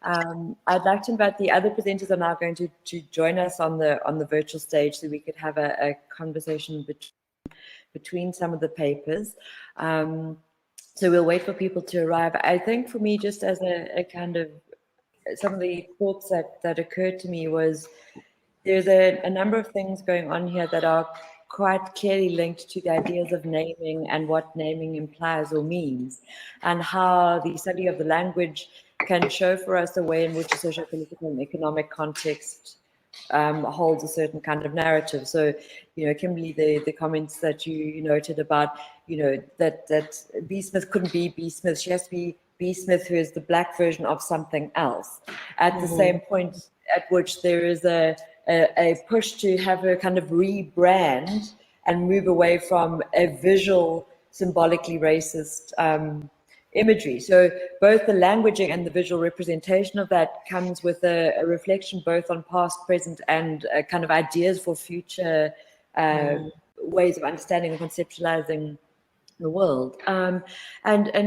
I'd like to invite the other presenters are now going to join us on the virtual stage so we could have a conversation between some of the papers. So we'll wait for people to arrive. I think for me, just as a kind of, some of the thoughts that occurred to me was there's a number of things going on here that are quite clearly linked to the ideas of naming and what naming implies or means, and how the study of the language can show for us a way in which a socio-political and economic context holds a certain kind of narrative. So, Kimberly, the comments that you noted about, that B. Smith couldn't be B. Smith. She has to be B. Smith, who is the black version of something else. At the same point at which there is a push to have a kind of rebrand and move away from a visual, symbolically racist imagery. So both the languaging and the visual representation of that comes with a reflection both on past, present, and kind of ideas for future ways of understanding and conceptualizing the world. And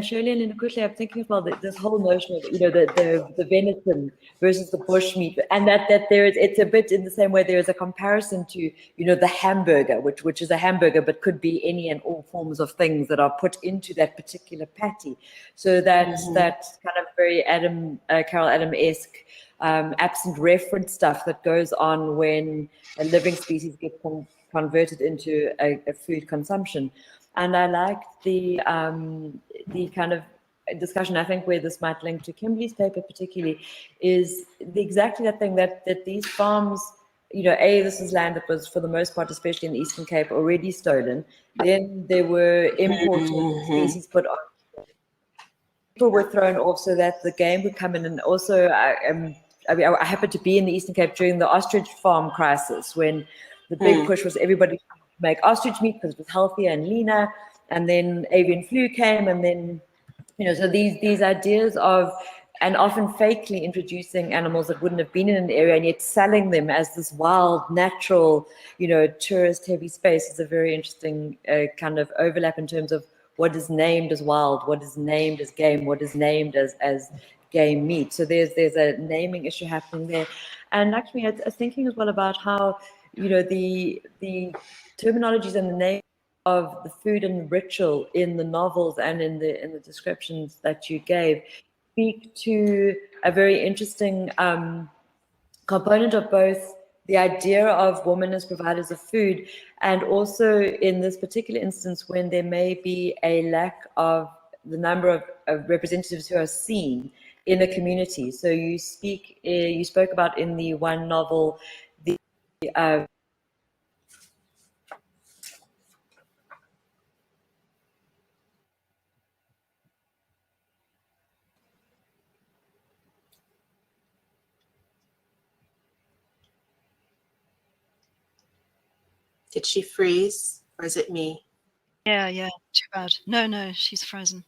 Shirley and Lindokuhle, I'm thinking about this whole notion of the venison versus the bush meat, and that there is, it's a bit in the same way there is a comparison to the hamburger, which is a hamburger but could be any and all forms of things that are put into that particular patty. So that's kind of very Carol Adam-esque absent reference stuff that goes on when a living species gets converted into a food consumption. And I like the kind of discussion, I think, where this might link to Kimberly's paper particularly, is exactly that thing that these farms, this is land that was, for the most part, especially in the Eastern Cape, already stolen. Then there were imported species put on. People were thrown off so that the game would come in. And also, I happened to be in the Eastern Cape during the ostrich farm crisis, when the big push was everybody make ostrich meat because it was healthier and leaner, and then avian flu came, and then so these ideas of, and often fakely introducing animals that wouldn't have been in an area and yet selling them as this wild, natural, tourist heavy space is a very interesting kind of overlap in terms of what is named as wild, what is named as game, what is named as game meat. So there's a naming issue happening there. And actually, I was thinking as well about how the terminologies and the name of the food and ritual in the novels and in the descriptions that you gave speak to a very interesting component of both the idea of women as providers of food, and also in this particular instance when there may be a lack of the number of representatives who are seen in a community. So you spoke about in the one novel the Did she freeze, or is it me? Yeah, too bad. No, she's frozen.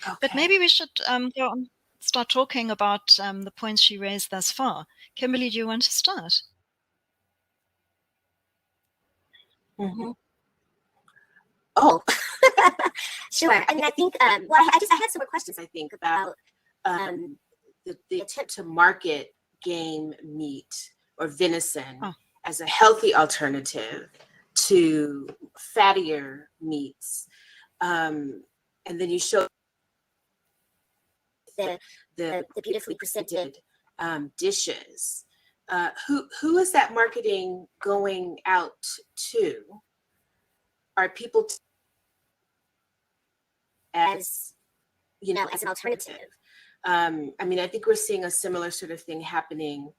Okay. But maybe we should go on, start talking about the points she raised thus far. Kimberly, do you want to start? Oh, sure. I mean, I think, I had some more questions, I think, about the attempt to market game meat or venison as a healthy alternative to fattier meats. And then you show the beautifully presented dishes. Who is that marketing going out to? Are people as an alternative? I mean, I think we're seeing a similar sort of thing happening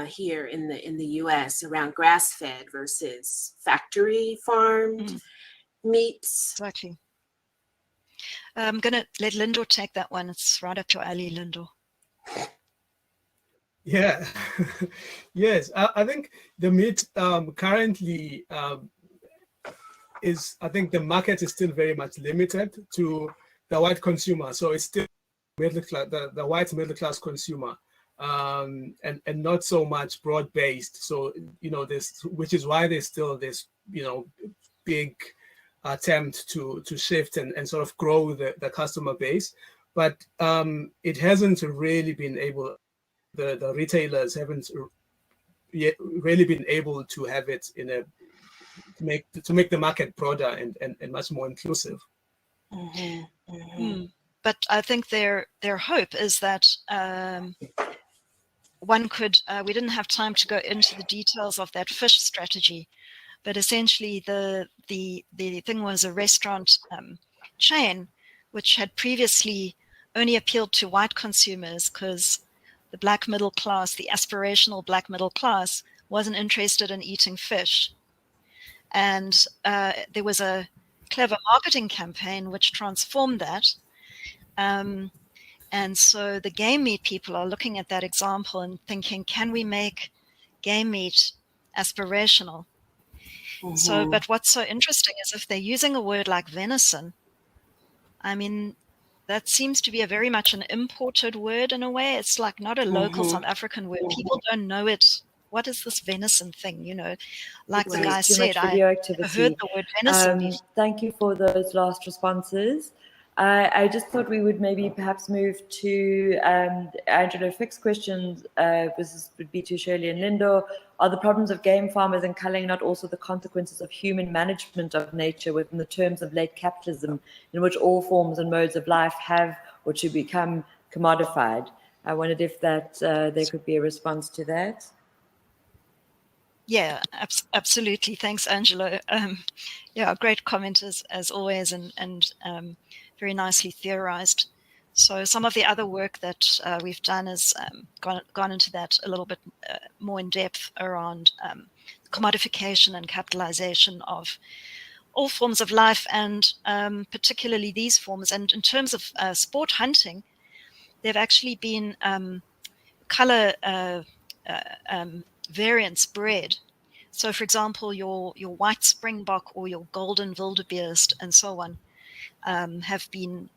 here in the U.S. around grass-fed versus factory-farmed meats. Exactly. I'm going to let Lindo take that one. It's right up your alley, Lindo. Yeah, yes. I think the meat currently I think the market is still very much limited to the white consumer. So it's still middle class, the white middle class consumer, and not so much broad based. So this, which is why there's still this big attempt to shift and sort of grow the customer base, but it hasn't really been able. The retailers haven't yet really been able to have it in a to make the market broader and much more inclusive. Mm-hmm. Mm-hmm. But I think their hope is that one could. We didn't have time to go into the details of that fish strategy, but essentially the thing was a restaurant chain which had previously only appealed to white consumers because the black middle class, the aspirational black middle class, wasn't interested in eating fish. And there was a clever marketing campaign which transformed that. And so the game meat people are looking at that example and thinking, can we make game meat aspirational? Mm-hmm. So, but what's so interesting is if they're using a word like venison, I mean, that seems to be a very much an imported word in a way. It's like not a local South African word. People don't know it. What is this venison thing? Like the guy said, I heard the word venison. Thank you for those last responses. I just thought we would maybe perhaps move to Angelo Fick's questions. This would be to Shirley and Lindo. Are the problems of game farmers and culling not also the consequences of human management of nature within the terms of late capitalism, in which all forms and modes of life have or to become commodified? I wondered if that there could be a response to that. Yeah, absolutely. Thanks, Angelo. Great comment as always, and very nicely theorized. So some of the other work that we've done has gone into that a little bit more in depth around commodification and capitalization of all forms of life, and particularly these forms. And in terms of sport hunting, there have actually been color variants bred. So, for example, your white springbok or your golden wildebeest and so on have been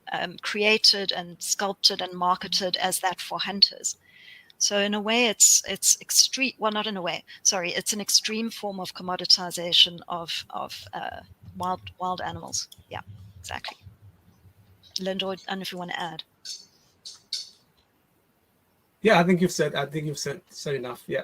created and sculpted and marketed as that for hunters. So in a way, it's extreme. Well, not in a way. Sorry, it's an extreme form of commoditization of wild animals. Yeah, exactly. Lindo, I don't know if you want to add. Yeah, I think you've said enough. Yeah.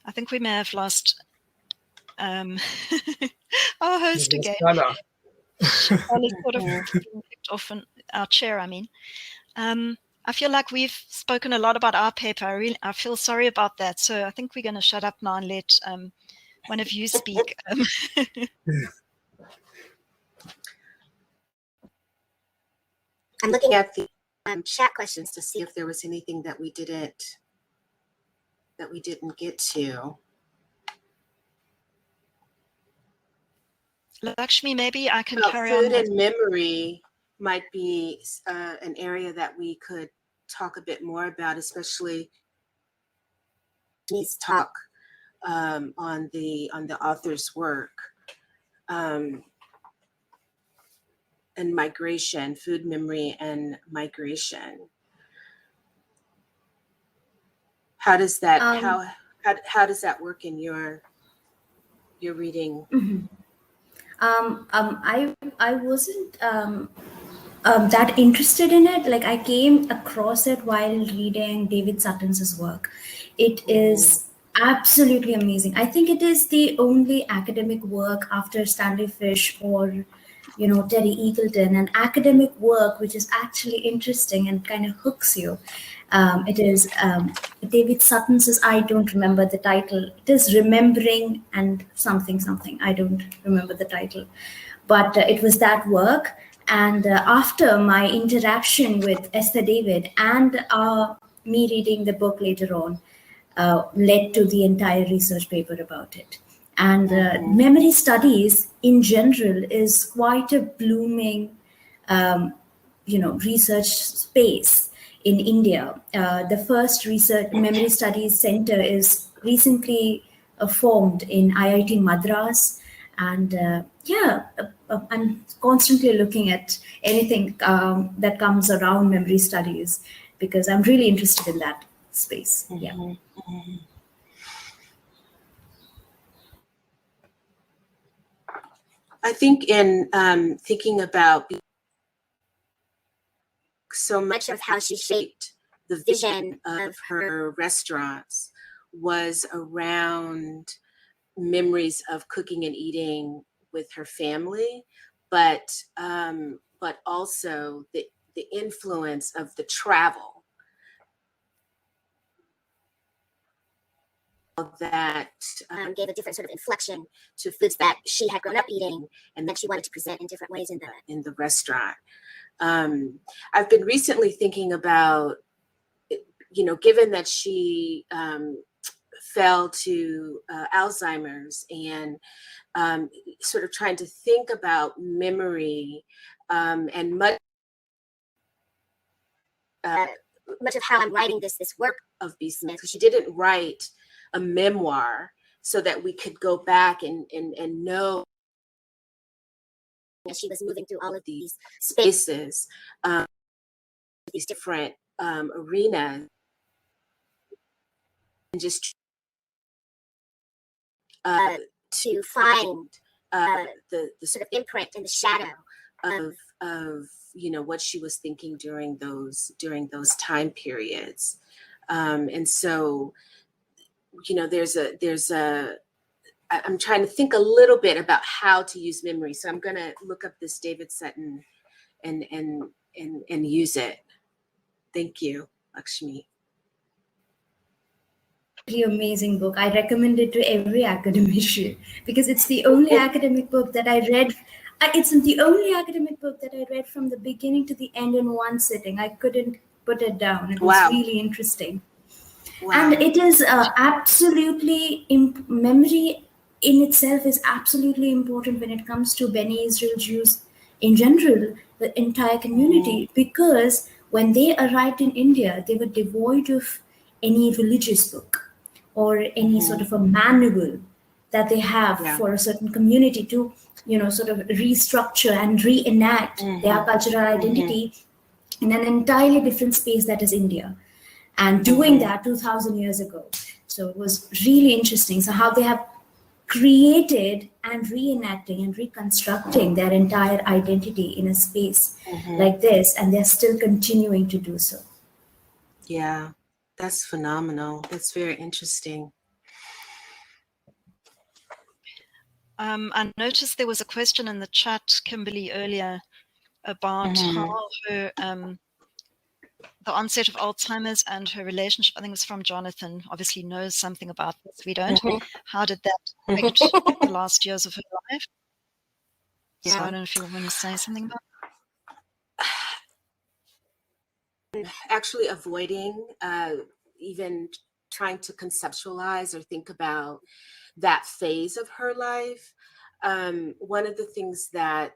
I think we may have lost our host again. Carla. Carla's sort of picked off our chair, I mean. I feel like we've spoken a lot about our paper. I feel sorry about that. So I think we're going to shut up now and let one of you speak. I'm looking at the chat questions to see if there was anything that we didn't get to. Lakshmi, maybe I can carry on. Food and memory might be an area that we could talk a bit more about, especially his talk on the author's work and migration, food memory and migration. How does that how does that work in your reading? Mm-hmm. I wasn't that interested in it. Like I came across it while reading David Sutton's work. It is absolutely amazing. I think it is the only academic work after Stanley Fish or Terry Eagleton, an academic work which is actually interesting and kind of hooks you. It is David Sutton's, I don't remember the title. It is Remembering and something. I don't remember the title. But it was that work. And after my interaction with Esther David and me reading the book later on, led to the entire research paper about it. And memory studies in general is quite a blooming, research space in India. The first research memory studies center is recently formed in IIT Madras. And I'm constantly looking at anything that comes around memory studies because I'm really interested in that space. Yeah. Mm-hmm. I think in thinking about so much of how she shaped the vision of her restaurants was around memories of cooking and eating with her family, but also the influence of the travel that gave a different sort of inflection to foods that she had grown up eating and that she wanted to present in different ways in the restaurant. I've been recently thinking about, given that she fell to Alzheimer's and sort of trying to think about memory and much of how I'm writing this work of B. Smith, because she didn't write a memoir so that we could go back and know she was moving through all of these spaces, these different arenas, and just to find the sort of imprint and the shadow of what she was thinking during those time periods, and so I'm trying to think a little bit about how to use memory. So I'm going to look up this David Sutton and use it. Thank you, Lekshmi. Really amazing book. I recommend it to every academician because it's the only academic book that I read. It's the only academic book that I read from the beginning to the end in one sitting. I couldn't put it down. It was really interesting. Wow. And it is absolutely memory in itself is absolutely important when it comes to Bene Israel Jews in general, the entire community, because when they arrived in India, they were devoid of any religious book or any sort of a manual that they have for a certain community to, sort of restructure and reenact their cultural identity in an entirely different space that is India. And doing that 2000 years ago. So it was really interesting. So how they have created and reenacting and reconstructing their entire identity in a space like this, and they're still continuing to do so. Yeah, that's phenomenal. That's very interesting. I noticed there was a question in the chat, Kimberly, earlier about how her the onset of Alzheimer's and her relationship, I think it was from Jonathan, obviously knows something about this. We don't. How did that affect the last years of her life? Yeah. So I don't know if you want to say something about that. Actually avoiding even trying to conceptualize or think about that phase of her life. One of the things that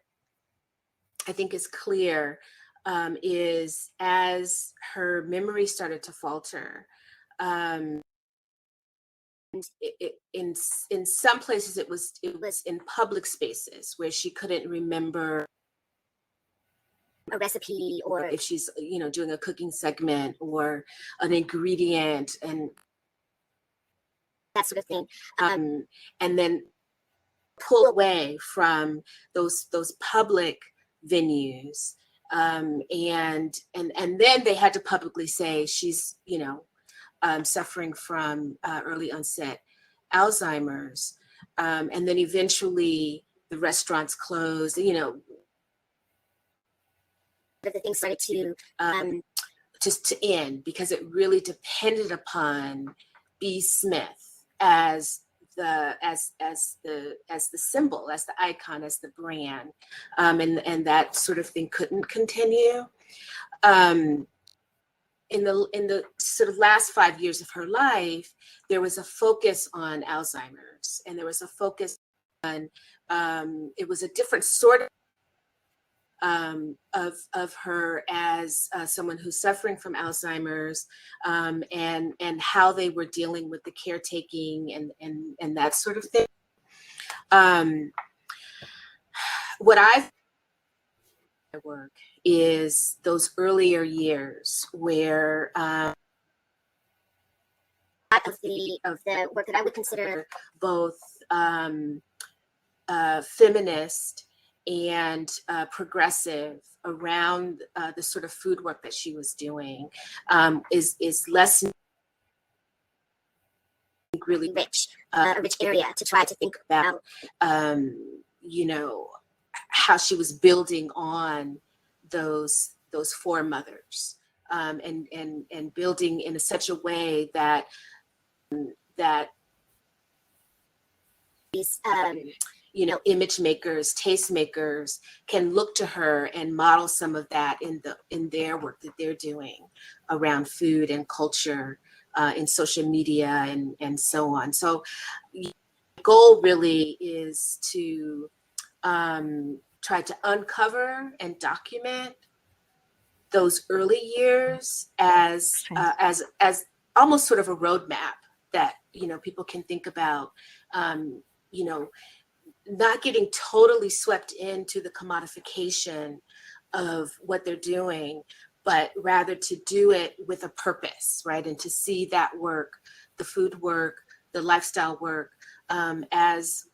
I think is clear is as her memory started to falter, in some places it was in public spaces where she couldn't remember a recipe, or if she's doing a cooking segment or an ingredient and that sort of thing, and then pull away from those public venues, and then they had to publicly say she's suffering from early onset Alzheimer's, and then eventually the restaurants closed. The things started to just to end because it really depended upon B. Smith as the symbol, as the icon, as the brand, and that sort of thing couldn't continue. In the sort of last 5 years of her life, there was a focus on Alzheimer's, and there was a focus on it was a different sort of of her as someone who's suffering from Alzheimer's, and how they were dealing with the caretaking and that sort of thing. What I've work is those earlier years where of the work that I would consider both feminist and progressive around the sort of food work that she was doing is less really rich, a rich area to try to think about, how she was building on those foremothers, and building in such a way that these image makers, taste makers can look to her and model some of that in their work that they're doing around food and culture, in social media and so on. So the goal really is to try to uncover and document those early years as almost sort of a roadmap that people can think about, not getting totally swept into the commodification of what they're doing, but rather to do it with a purpose, right? And to see that work, the food work, the lifestyle work, as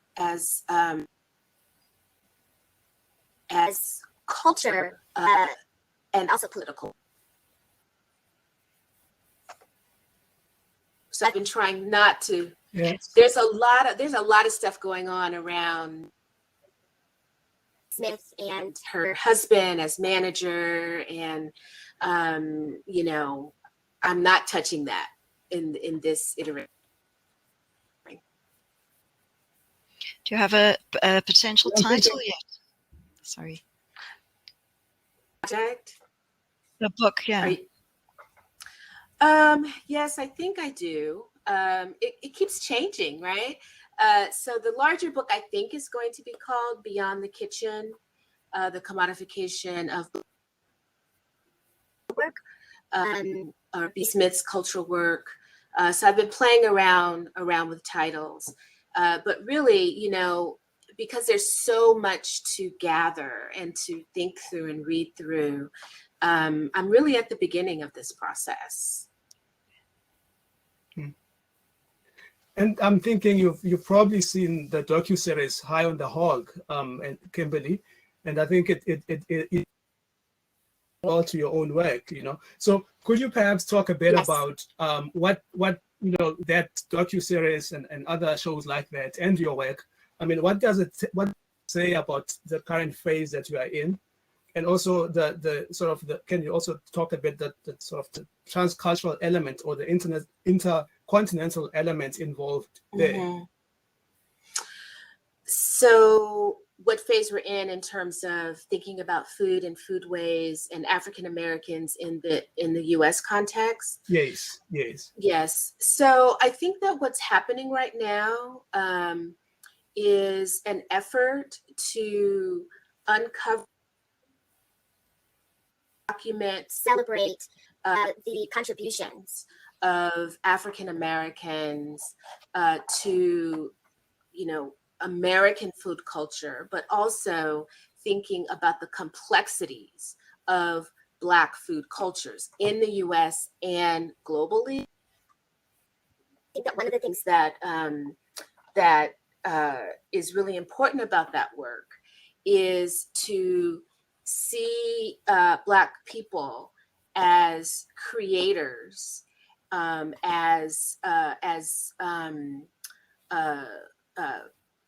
culture and also political. So I've been trying not to. Yes. There's a lot of stuff going on around Smith and her husband as manager, and I'm not touching that in this iteration. Do you have a potential title yet? Sorry. Project? The book, yeah. Yes, I think I do. It keeps changing, right? So the larger book, I think, is going to be called Beyond the Kitchen, the commodification of work, or B. Smith's cultural work. So I've been playing around with titles, but really, because there's so much to gather and to think through and read through, I'm really at the beginning of this process. And I'm thinking you've probably seen the docuseries High on the Hog, and Kimberly, and I think it all to your own work, So could you perhaps talk a bit about what that docuseries and other shows like that and your work? I mean, what does it say about the current phase that you are in? And also can you also talk a bit the sort of the transcultural element or the intercontinental element involved there? Mm-hmm. So what phase we're in terms of thinking about food and foodways and African Americans in the US context? Yes. So I think that what's happening right now is an effort to uncover, document, celebrate the contributions of African Americans to, American food culture, but also thinking about the complexities of Black food cultures in the US and globally. I think that one of the things that is really important about that work is to see Black people as creators, as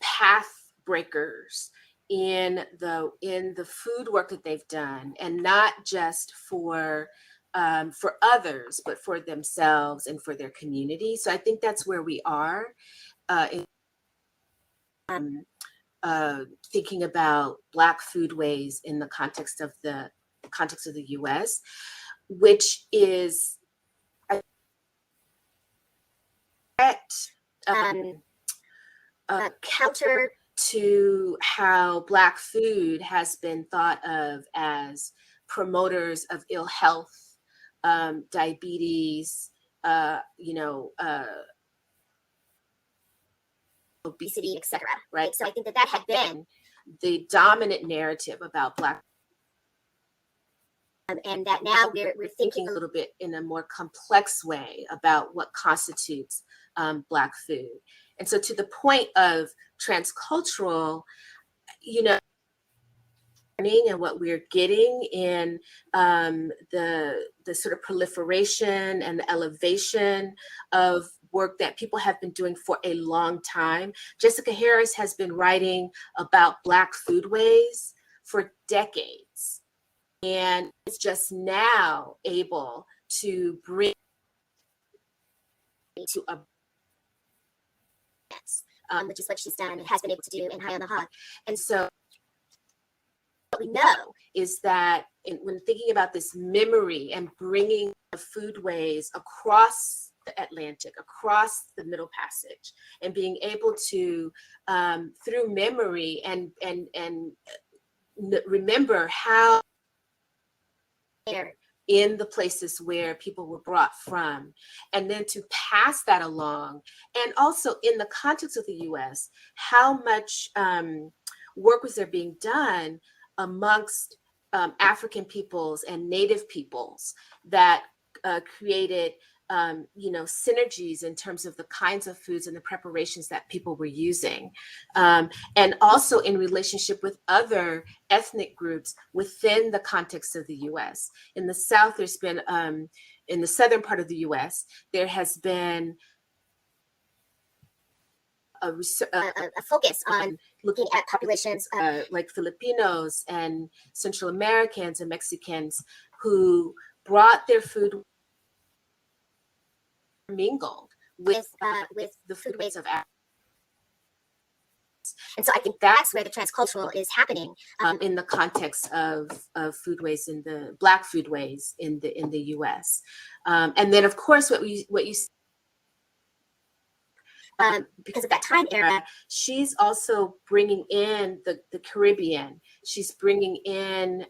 path breakers in the food work that they've done, and not just for others, but for themselves and for their community. So I think that's where we are thinking about Black foodways in the context of the U.S., which is counter to how Black food has been thought of as promoters of ill health, diabetes, obesity, etc. Right? So I think that had been the dominant narrative about Black. And that now we're thinking a little bit in a more complex way about what constitutes Black food. And so to the point of transcultural, and what we're getting in the sort of proliferation and the elevation of work that people have been doing for a long time. Jessica Harris has been writing about Black foodways for decades, and is just now able to bring to a which is what she's done and has been able to do in High on the Hog. And so what we know is that when thinking about this memory and bringing the foodways across the Atlantic, across the Middle Passage, and being able to, through memory and remember how in the places where people were brought from, and then to pass that along. And also in the context of the US, how much work was there being done amongst African peoples and Native peoples that created synergies in terms of the kinds of foods and the preparations that people were using. And also in relationship with other ethnic groups within the context of the US. In the South, there's been, in the southern part of the US, there has been a focus on looking at populations like Filipinos and Central Americans and Mexicans who brought their food mingled with the foodways of Africa. And so I think that's where the transcultural is happening in the context of foodways, in the Black foodways in the US. And then of course what you because of that time era, she's also bringing in the Caribbean. She's bringing in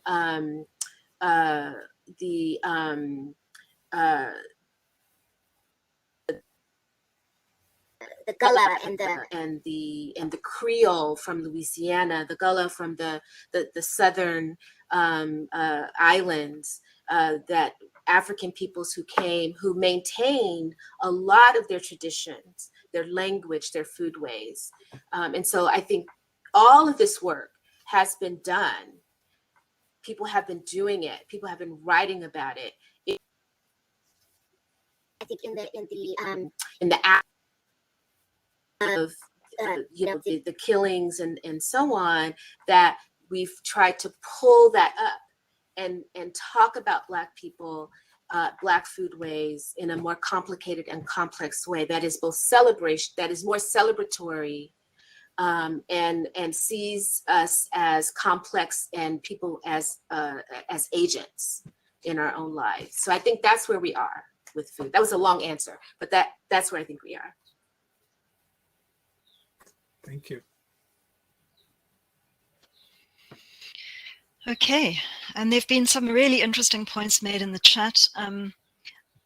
the Gullah and the Creole from Louisiana, the Gullah from the southern islands, that African peoples who came, who maintained a lot of their traditions, their language, their foodways. And so I think all of this work has been done. People have been doing it. People have been writing about it. I think in the act of the killings and so on, that we've tried to pull that up and talk about Black people, Black foodways in a more complicated and complex way that is both celebration, that is more celebratory, and sees us as complex and people as agents in our own lives. So I think that's where we are with food. That was a long answer, but that's where I think we are. Thank you. Okay, and there have been some really interesting points made in the chat.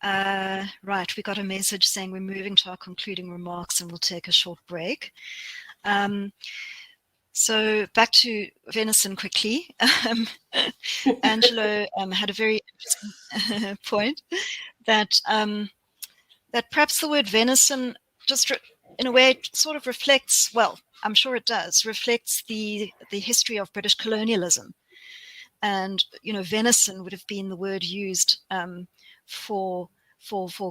Right, we got a message saying we're moving to our concluding remarks and we'll take a short break. So back to venison quickly. Angelo had a very interesting point that that perhaps the word venison just in a way it sort of reflects, well, I'm sure it does, reflects the history of British colonialism. And, venison would have been the word used for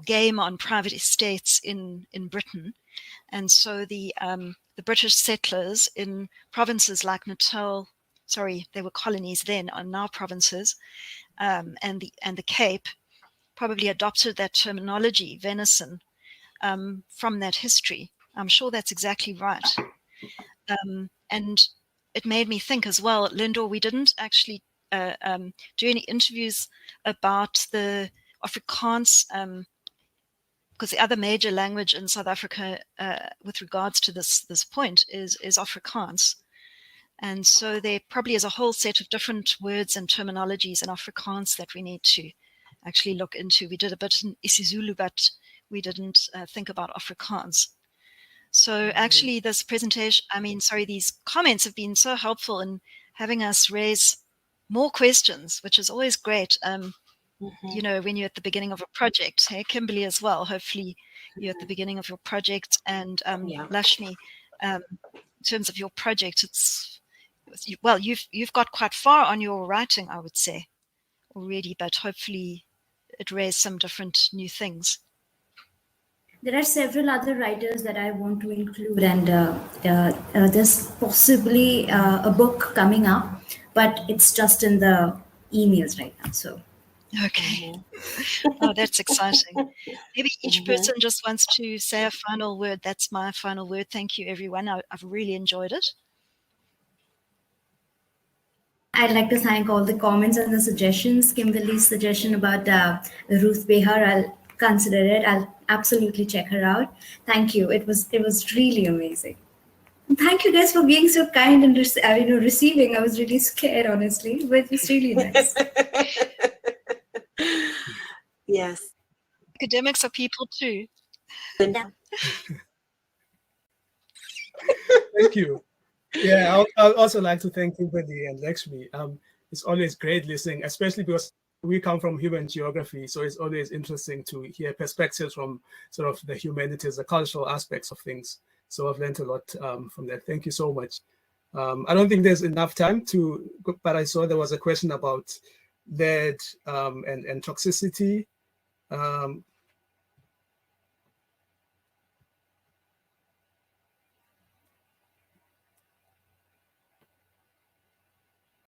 game on private estates in Britain. And so the British settlers in provinces like Natal, they were colonies then, are now provinces, and the Cape probably adopted that terminology, venison, from that history. I'm sure that's exactly right. And it made me think as well, Lindor, we didn't actually do any interviews about the Afrikaans because the other major language in South Africa with regards to this point is Afrikaans. And so there probably is a whole set of different words and terminologies in Afrikaans that we need to actually look into. We did a bit in isiZulu, but we didn't think about Afrikaans. So actually this presentation, these comments have been so helpful in having us raise more questions, which is always great. You know, when you're at the beginning of a project, hey, Kimberly as well, hopefully you're at the beginning of your project, and Lakshmi, in terms of your project, you've got quite far on your writing, I would say, already, but hopefully it raised some different new things. There are several other writers that I want to include, and there's possibly a book coming up, but it's just in the emails right now. So, okay. Oh, that's exciting. Maybe each person just wants to say a final word. That's my final word. Thank you, everyone. I've really enjoyed it. I'd like to thank all the comments and the suggestions. Kimberly's suggestion about Ruth Behar, I'll consider it. I'll absolutely check her out. Thank you. It was really amazing. And thank you guys for being so kind and receiving. I was really scared, honestly, but it was really nice. Yes. Academics are people too. Linda. Thank you. Yeah, I'd also like to thank Kimberly and Lekshmi. It's always great listening, especially because we come from human geography, so it's always interesting to hear perspectives from sort of the humanities, the cultural aspects of things. So I've learned a lot from that. Thank you so much. I don't think there's enough time to, but I saw there was a question about lead and toxicity.